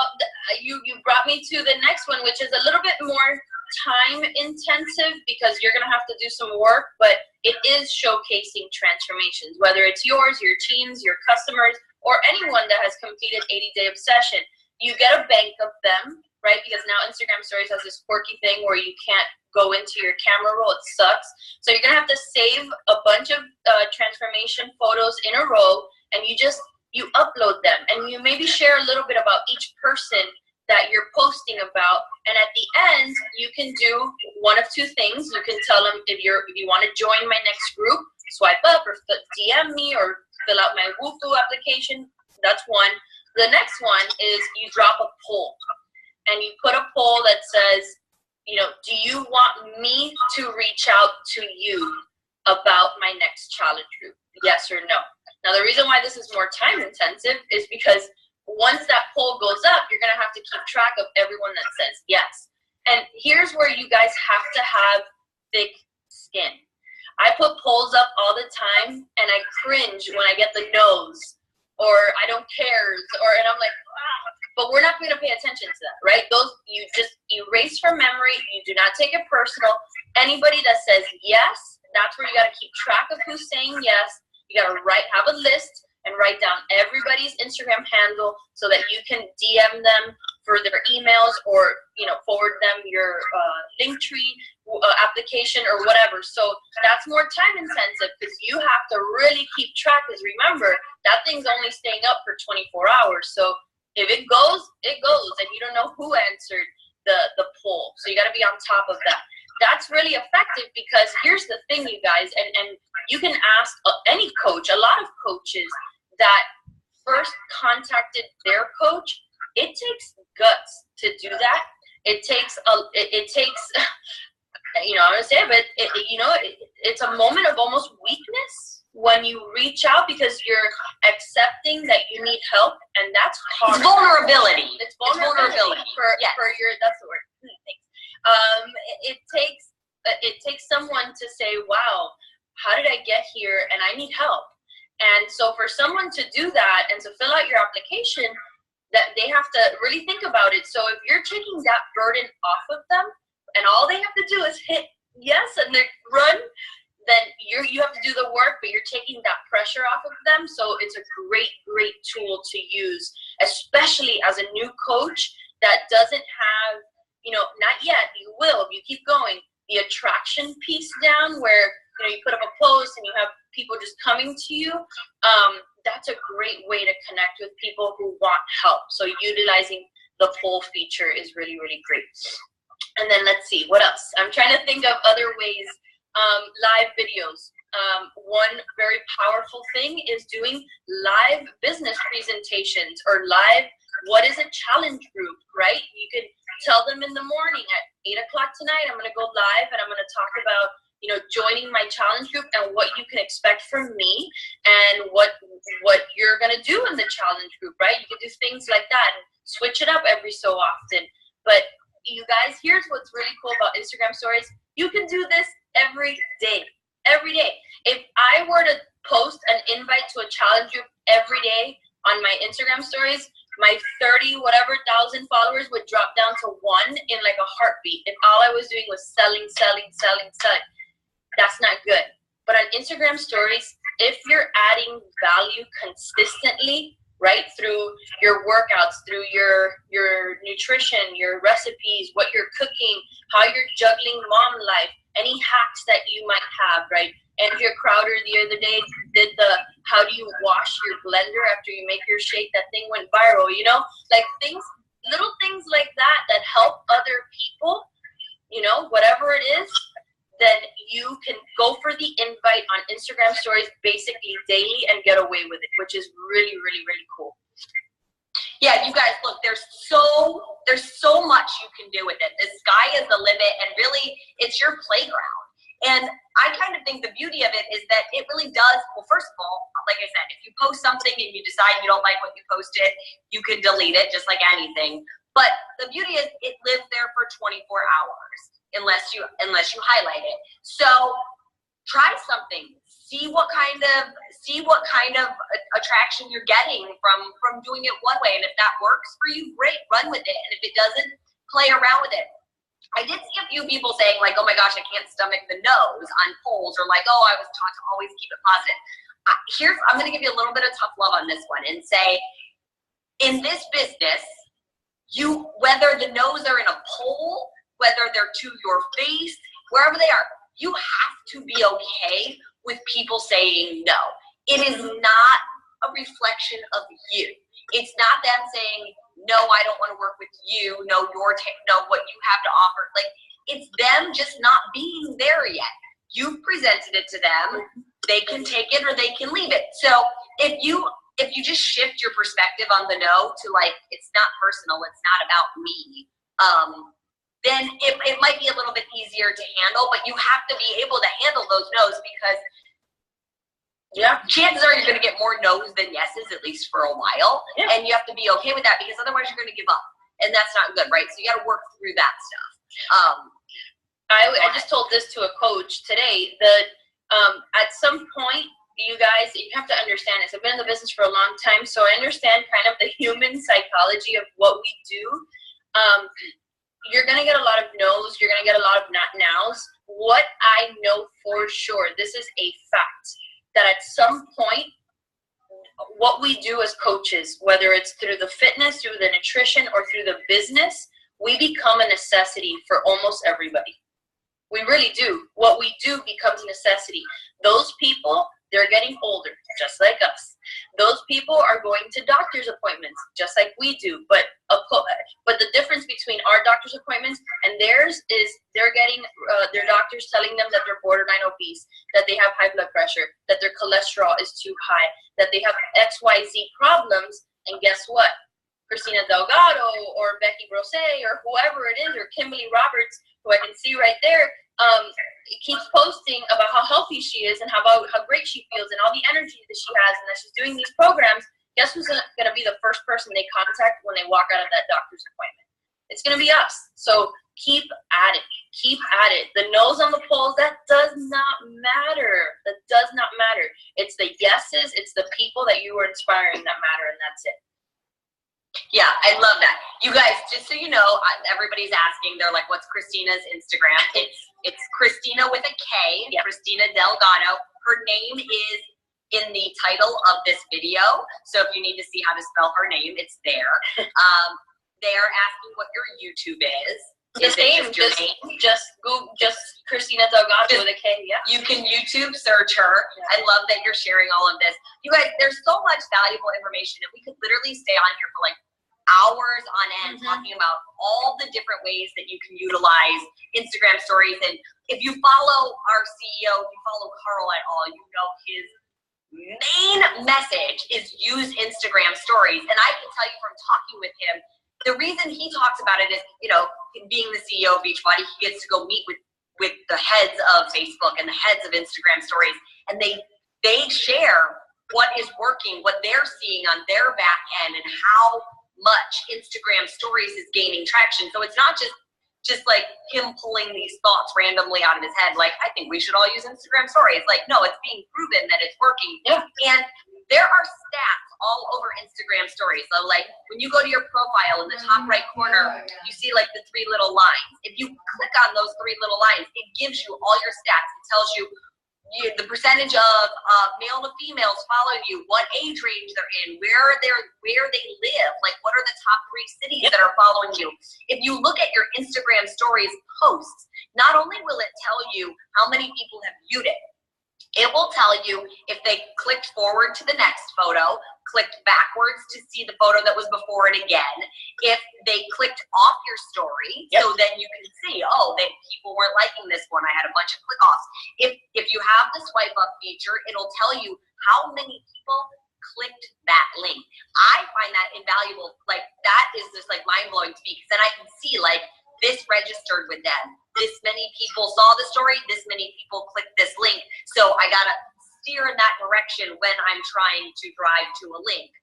you brought me to the next one, which is a little bit more time intensive because you're gonna have to do some work, but it is showcasing transformations, whether it's yours, your teams, your customers, or anyone that has completed 80-Day Obsession. You get a bank of them, right? Because now Instagram Stories has this quirky thing where you can't go into your camera roll. It sucks. So you're gonna have to save a bunch of transformation photos in a row, and you upload them, and you maybe share a little bit about each person that you're posting about. And at the end, you can do one of 2 things. You can tell them if you want to join my next group, swipe up or DM me or fill out my Woofu application. That's one. The next one is you drop a poll, and you put a poll that says, you know, do you want me to reach out to you about my next challenge group? Yes or no? Now, the reason why this is more time intensive is because once that poll goes up, you're going to have to keep track of everyone that says yes. And here's where you guys have to have thick skin. I put polls up all the time, and I cringe when I get the no's or I don't care, and I'm like, ah. But we're not going to pay attention to that, right? Those you just erase from memory. You do not take it personal. Anybody that says yes, that's where you got to keep track of who's saying yes. You got to have a list and write down everybody's Instagram handle so that you can DM them for their emails or, you know, forward them your Linktree application or whatever. So that's more time intensive because you have to really keep track, because remember, that thing's only staying up for 24 hours. So if it goes, it goes, and you don't know who answered the poll. So you got to be on top of that. That's really effective because here's the thing, you guys, and you can ask any coach, a lot of coaches that first contacted their coach, it takes guts to do that. It takes you know, I'm gonna say it, but it's a moment of almost weakness when you reach out because you're accepting that you need help, and that's hard. It's vulnerability. It's vulnerability for your, that's the word. Thanks. It takes someone to say, wow, how did I get here, and I need help. And so for someone to do that and to fill out your application, that they have to really think about it. So if you're taking that burden off of them, and all they have to do is hit yes and they run, then you have to do the work, but you're taking that pressure off of them. So it's a great tool to use, especially as a new coach that doesn't have, not yet, you will, if you keep going, the attraction piece down where, you put up a post and you have people just coming to you. That's a great way to connect with people who want help. So utilizing the poll feature is really, really great. And then let's see, what else? I'm trying to think of other ways. Live videos. One very powerful thing is doing live business presentations or live, what is a challenge group, right? You could tell them in the morning at 8 o'clock tonight, I'm going to go live and I'm going to talk about, joining my challenge group and what you can expect from me and what you're going to do in the challenge group, right? You can do things like that and switch it up every so often. But you guys, here's what's really cool about Instagram stories. You can do this every day. Every day. If I were to post an invite to a challenge group every day on my Instagram stories, my 30 whatever thousand followers would drop down to 1 in like a heartbeat. If all I was doing was selling. That's not good. But on Instagram stories, if you're adding value consistently, right, through your workouts, through your nutrition, your recipes, what you're cooking, how you're juggling mom life, any hacks that you might have, right? Andrea Crowder the other day did the how do you wash your blender after you make your shake. That thing went viral, like little things like that help other people, whatever it is. Then you can go for the invite on Instagram stories basically daily and get away with it, which is really, really, really cool. Yeah, you guys, look, there's so much you can do with it. The sky is the limit, and really, it's your playground. And I kind of think the beauty of it is that it really does, well, first of all, like I said, if you post something and you decide you don't like what you posted, you can delete it just like anything. But the beauty is it lives there for 24 hours. Unless you highlight it. So try something. See what kind of attraction you're getting from doing it one way. And if that works for you, great, run with it. And if it doesn't, play around with it. I did see a few people saying like, oh my gosh, I can't stomach the no's on polls, or like, oh, I was taught to always keep it positive. I'm going to give you a little bit of tough love on this one and say, in this business, whether the no's are in a poll, whether they're to your face, wherever they are, you have to be okay with people saying no. It is not a reflection of you. It's not them saying, no, I don't want to work with you, no, what you have to offer. Like, it's them just not being there yet. You've presented it to them. They can take it or they can leave it. So if you just shift your perspective on the no to like, it's not personal, it's not about me, then it might be a little bit easier to handle, but you have to be able to handle those no's because chances are you're going to get more no's than yeses, at least for a while. Yeah. And you have to be okay with that because otherwise you're going to give up. And that's not good, right? So you got to work through that stuff. I just told this to a coach today that at some point, you guys, you have to understand this. I've been in the business for a long time, so I understand kind of the human psychology of what we do. You're going to get a lot of no's. You're going to get a lot of not nows. What I know for sure, this is a fact, that at some point, what we do as coaches, whether it's through the fitness, through the nutrition, or through the business, we become a necessity for almost everybody. We really do. What we do becomes a necessity. Those people, they're getting older, just like us. Those people are going to doctor's appointments, just like we do. But the difference between our doctor's appointments and theirs is they're getting their doctors telling them that they're borderline obese, that they have high blood pressure, that their cholesterol is too high, that they have XYZ problems. And guess what? Christina Delgado or Becky Rose or whoever it is, or Kimberly Roberts, who I can see right there, keeps posting about how healthy she is and how great she feels and all the energy that she has and that she's doing these programs, guess who's going to be the first person they contact when they walk out of that doctor's appointment? It's going to be us. So keep at it. Keep at it. The nose on the polls, that does not matter. That does not matter. It's the yeses, it's the people that you are inspiring that matter, and that's it. Yeah, I love that. You guys, just so you know, everybody's asking, they're like, what's Christina's Instagram? It's Christina with a K, Yep. Christina Delgado. Her name is in the title of this video. So if you need to see how to spell her name, it's there. They're asking what your YouTube is. Just Google, just Christina Delgado with a K, yeah. You can YouTube search her. I love that you're sharing all of this. You guys, there's so much valuable information, and we could literally stay on here for like hours on end talking about all the different ways that you can utilize Instagram stories. And if you follow our CEO, if you follow Carl at all, you know his main message is use Instagram stories. And I can tell you from talking with him, the reason he talks about it is, you know, being the CEO of Beachbody, he gets to go meet with the heads of Facebook and the heads of Instagram stories, and they share what is working, what they're seeing on their back end, and how much Instagram stories is gaining traction. So it's not just like him pulling these thoughts randomly out of his head, like, I think we should all use Instagram stories. Like, no, it's being proven that it's working. Yeah. And there are stats all over Instagram stories. So like when you go to your profile in the top right corner, you see like the 3 little lines. If you click on those 3 little lines, it gives you all your stats. It tells you the percentage of male to females following you, what age range they're in, where they live, like what are the top 3 cities that are following you. If you look at your Instagram stories posts, not only will it tell you how many people have viewed it, it will tell you if they clicked forward to the next photo, clicked backwards to see the photo that was before it again, if they clicked off your story, so then you can see, oh, people weren't liking this one, I had a bunch of click-offs. If you have the swipe up feature, it'll tell you how many people clicked that link. I find that invaluable. Like, that is just like mind-blowing to me, because then I can see, like, this registered with them. This many people saw the story, this many people clicked this link. So I gotta steer in that direction when I'm trying to drive to a link.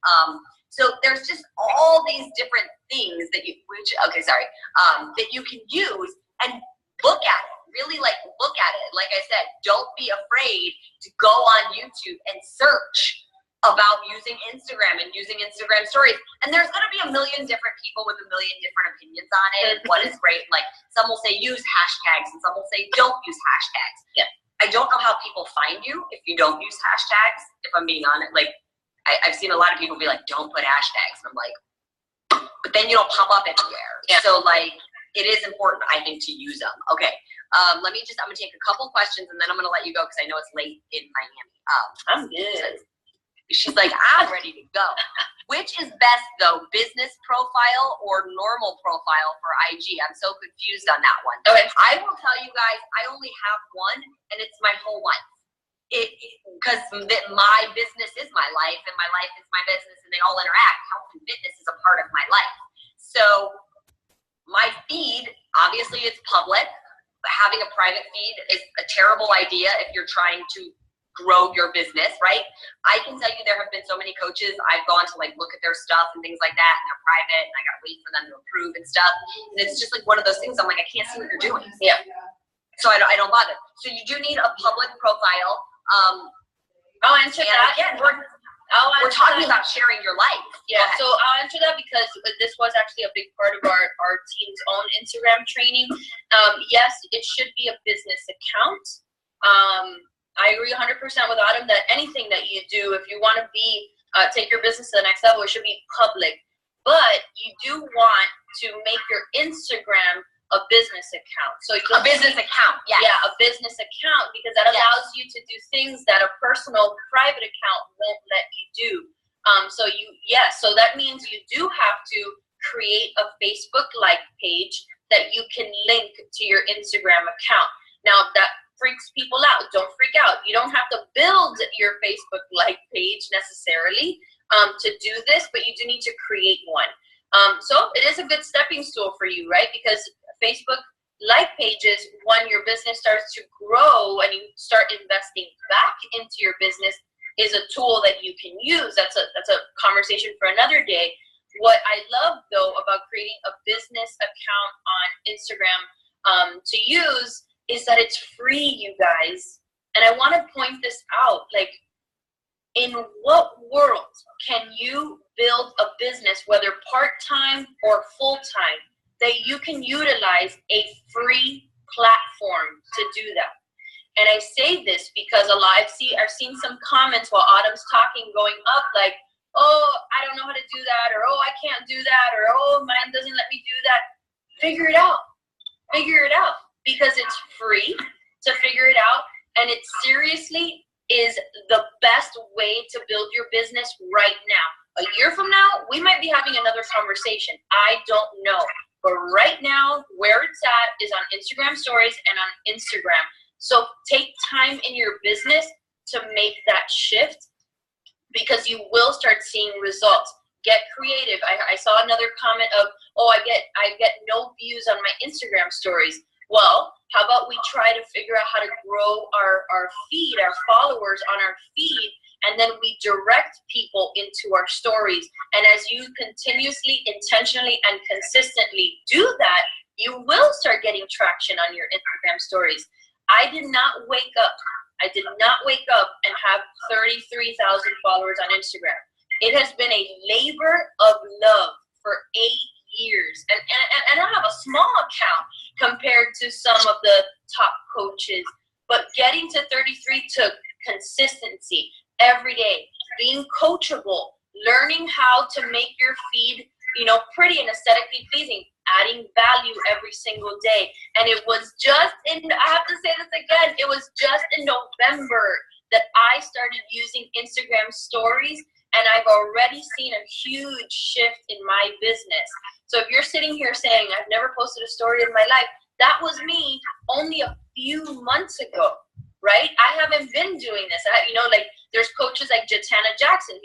So there's just all these different things that you can use and look at it. Really, like, look at it. Like I said, don't be afraid to go on YouTube and search about using Instagram and using Instagram stories. And there's going to be a million different people with a million different opinions on it and what is great. Like, some will say use hashtags and some will say don't use hashtags. Yeah. I don't know how people find you if you don't use hashtags, if I'm being honest. Like, I've seen a lot of people be like, don't put hashtags. And I'm like, but then you don't pop up anywhere. Yeah. So, like, it is important, I think, to use them. Okay. I'm going to take a couple questions and then I'm going to let you go because I know it's late in Miami. I'm good. She's like, I'm ready to go. Which is best, though, business profile or normal profile for IG? I'm so confused on that one. Okay. I will tell you guys, I only have one, and it's my whole life. Because my business is my life, and my life is my business, and they all interact. Health and fitness is a part of my life. So my feed, obviously, it's public. But having a private feed is a terrible idea if you're trying to grow your business, right? I can tell you there have been so many coaches I've gone to like look at their stuff and things like that, and they're private, and I gotta wait for them to approve and stuff. And it's just like one of those things. I'm like, I can't see what you're doing. Yeah. So I don't bother. So you do need a public profile. I'll answer that. Again, we're talking about sharing your life. Yeah. So I'll answer that because this was actually a big part of our team's own Instagram training. Yes, it should be a business account. I agree 100% with Autumn that anything that you do, if you want to take your business to the next level, it should be public. But you do want to make your Instagram a business account. So a business account, yes. Yeah, a business account, because that allows you to do things that a personal private account won't let you do. So that means you do have to create a Facebook-like page that you can link to your Instagram account. Now, that freaks people out. Don't freak out. You don't have to build your Facebook-like page necessarily to do this, but you do need to create one. So it is a good stepping stool for you, right? Because Facebook like pages, when your business starts to grow and you start investing back into your business, is a tool that you can use. That's a conversation for another day. What I love though about creating a business account on Instagram to use is that it's free, you guys. And I want to point this out. Like, in what world can you build a business, whether part-time or full-time, that you can utilize a free platform to do that? And I say this because I've seen some comments while Autumn's talking going up like, oh, I don't know how to do that, or oh, I can't do that, or oh, mine doesn't let me do that. Figure it out. Figure it out, because it's free to figure it out, and it seriously is the best way to build your business right now. A year from now, we might be having another conversation. I don't know. But right now, where it's at is on Instagram stories and on Instagram. So take time in your business to make that shift, because you will start seeing results. Get creative. I saw another comment of, oh, I get no views on my Instagram stories. Well, how about we try to figure out how to grow our feed, our followers on our feed, and then we direct people into our stories. And as you continuously, intentionally, and consistently do that, you will start getting traction on your Instagram stories. I did not wake up and have 33,000 followers on Instagram. It has been a labor of love for 8 years. And I have a small account compared to some of the top coaches. But getting to 33 took consistency every day, being coachable, learning how to make your feed, pretty and aesthetically pleasing, adding value every single day. And it was just I have to say this again, it was just in November that I started using Instagram stories, and I've already seen a huge shift in my business. So if you're sitting here saying, I've never posted a story in my life, that was me only a few months ago, right? I haven't been doing this. There's coaches like Jatana Jackson.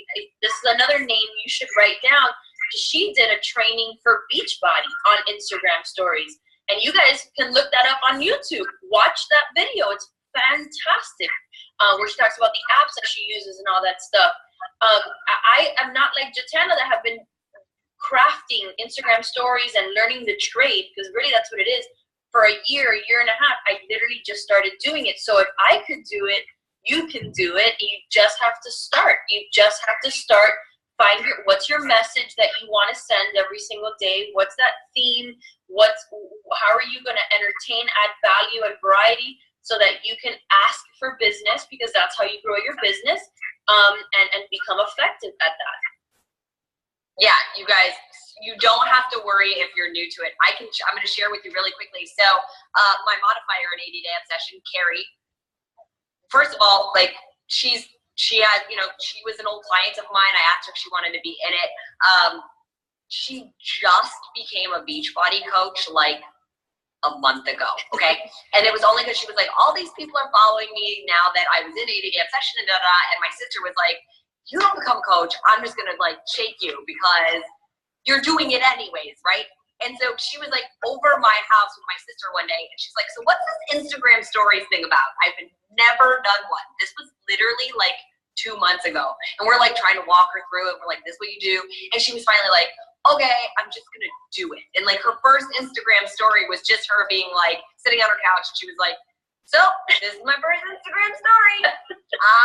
This is another name you should write down. She did a training for Beachbody on Instagram stories. And you guys can look that up on YouTube. Watch that video. It's fantastic. Where she talks about the apps that she uses and all that stuff. I am not like Jatana that have been crafting Instagram stories and learning the trade, because really that's what it is. For a year and a half, I literally just started doing it. So if I could do it, you can do it. You just have to start. Find what's your message that you want to send every single day. What's that theme? How are you going to entertain, add value and variety so that you can ask for business, because that's how you grow your business, and become effective at that. Yeah, you guys, you don't have to worry if you're new to it. I'm going to share with you really quickly. So my modifier in 80 Day Obsession, Carrie, first of all, like she was an old client of mine. I asked her if she wanted to be in it. She just became a Beachbody coach like a month ago, okay? And it was only because she was like, all these people are following me now that I was in 80 Day Obsession and da-da, and my sister was like, you don't become a coach, I'm just gonna like shake you because you're doing it anyways, right? And so she was like over my house with my sister one day, and she's like, so what's this Instagram stories thing about? I've never done one. This was literally like 2 months ago. And we're like trying to walk her through it. We're like, this is what you do. And she was finally like, okay, I'm just gonna do it. And like her first Instagram story was just her being like sitting on her couch, and she was like, so this is my first Instagram story.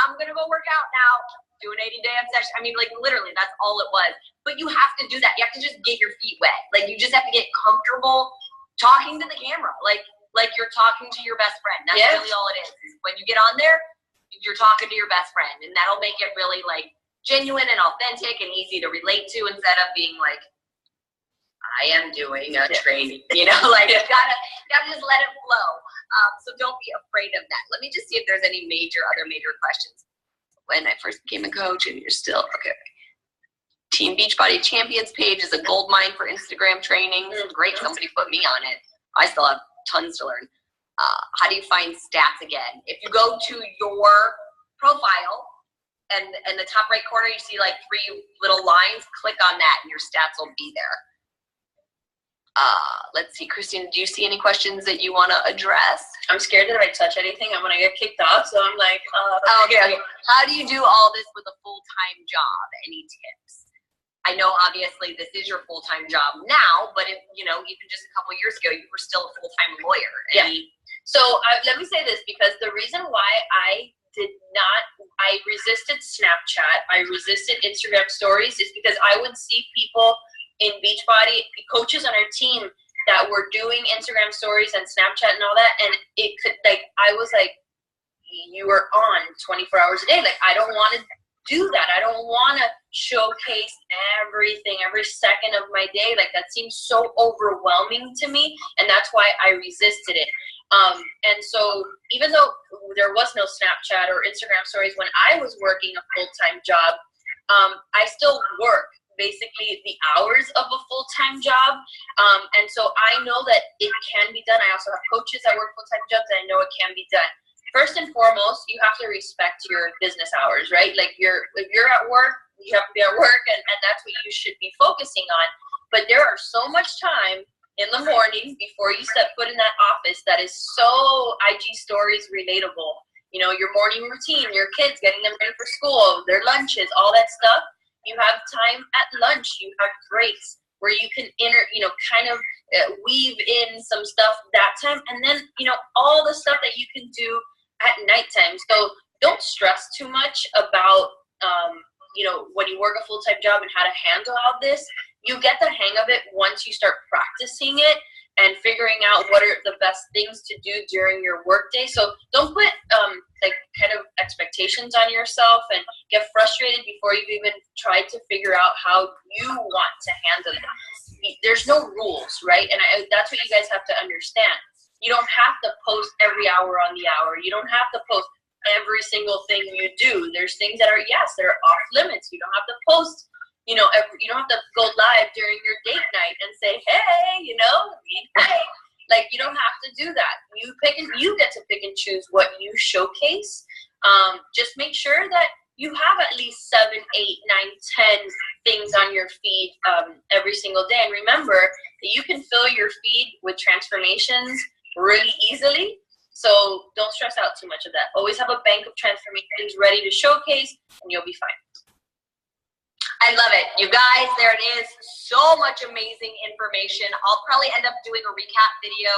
I'm gonna go work out now. Do an 80 Day Obsession. I mean, like literally, that's all it was. But you have to do that. You have to just get your feet wet. Like you just have to get comfortable talking to the camera, like you're talking to your best friend. That's really all it is. When you get on there, you're talking to your best friend, and that'll make it really like genuine and authentic and easy to relate to, instead of being like, I am doing a training, like you gotta just let it flow. So don't be afraid of that. Let me just see if there's any other major questions. When I first became a coach, and you're still okay. Team Beachbody Champions page is a gold mine for Instagram trainings. Great, somebody put me on it. I still have tons to learn. How do you find stats again? If you go to your profile and in the top right corner, you see like 3 little lines, click on that and your stats will be there. Let's see, Christina, do you see any questions that you want to address? I'm scared that if I touch anything, I'm gonna get kicked off. So I'm like, Okay. How do you do all this with a full-time job? Any tips? I know obviously this is your full-time job now, but if, you know, even just a couple years ago, you were still a full-time lawyer. So let me say this, because the reason why I resisted Snapchat, I resisted Instagram stories, is because I would see people in Beachbody, coaches on our team that were doing Instagram stories and Snapchat and all that, and it could, like, I was like, you are on 24 hours a day. Like, I don't want to do that. I don't want to showcase everything, every second of my day. Like, that seems so overwhelming to me, and that's why I resisted it. And so even though there was no Snapchat or Instagram stories when I was working a full-time job, I still work basically the hours of a full-time job. And so I know that it can be done. I also have coaches that work full-time jobs, and I know it can be done. First and foremost, you have to respect your business hours, right? Like, if you're at work, you have to be at work, and that's what you should be focusing on. But there are so much time in the morning before you step foot in that office that is so IG stories relatable. You know, your morning routine, your kids, getting them ready for school, their lunches, all that stuff. You have time at lunch, you have breaks where you can kind of weave in some stuff that time, and then, you know, all the stuff that you can do at nighttime. So don't stress too much about, you know, when you work a full-time job and how to handle all this. You get the hang of it once you start practicing it and figuring out what are the best things to do during your workday. So don't put like kind of expectations on yourself and get frustrated before you've even tried to figure out how you want to handle it. There's no rules, right? And that's what you guys have to understand. You don't have to post every hour on the hour. You don't have to post every single thing you do. There's things that are, yes, they're off limits. You don't have to post, you know, you don't have to go live during your date night and say, hey, you know, hey. Like, you don't have to do that. You get to pick and choose what you showcase. Just make sure that you have at least 7, 8, 9, 10 things on your feed every single day. And remember that you can fill your feed with transformations really easily. So don't stress out too much of that. Always have a bank of transformations ready to showcase, and you'll be fine. I love it. You guys, there it is. So much amazing information. I'll probably end up doing a recap video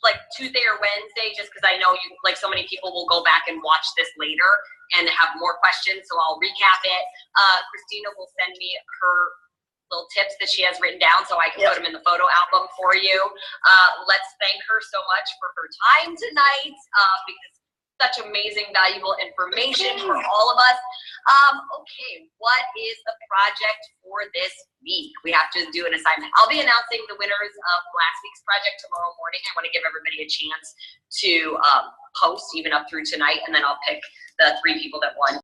like Tuesday or Wednesday, just because I know so many people will go back and watch this later and have more questions. So I'll recap it. Christina will send me her little tips that she has written down so I can put them in the photo album for you. Let's thank her so much for her time tonight, because such amazing, valuable information for all of us. Okay, what is the project for this week? We have to do an assignment. I'll be announcing the winners of last week's project tomorrow morning. I want to give everybody a chance to post even up through tonight, and then I'll pick the 3 people that won.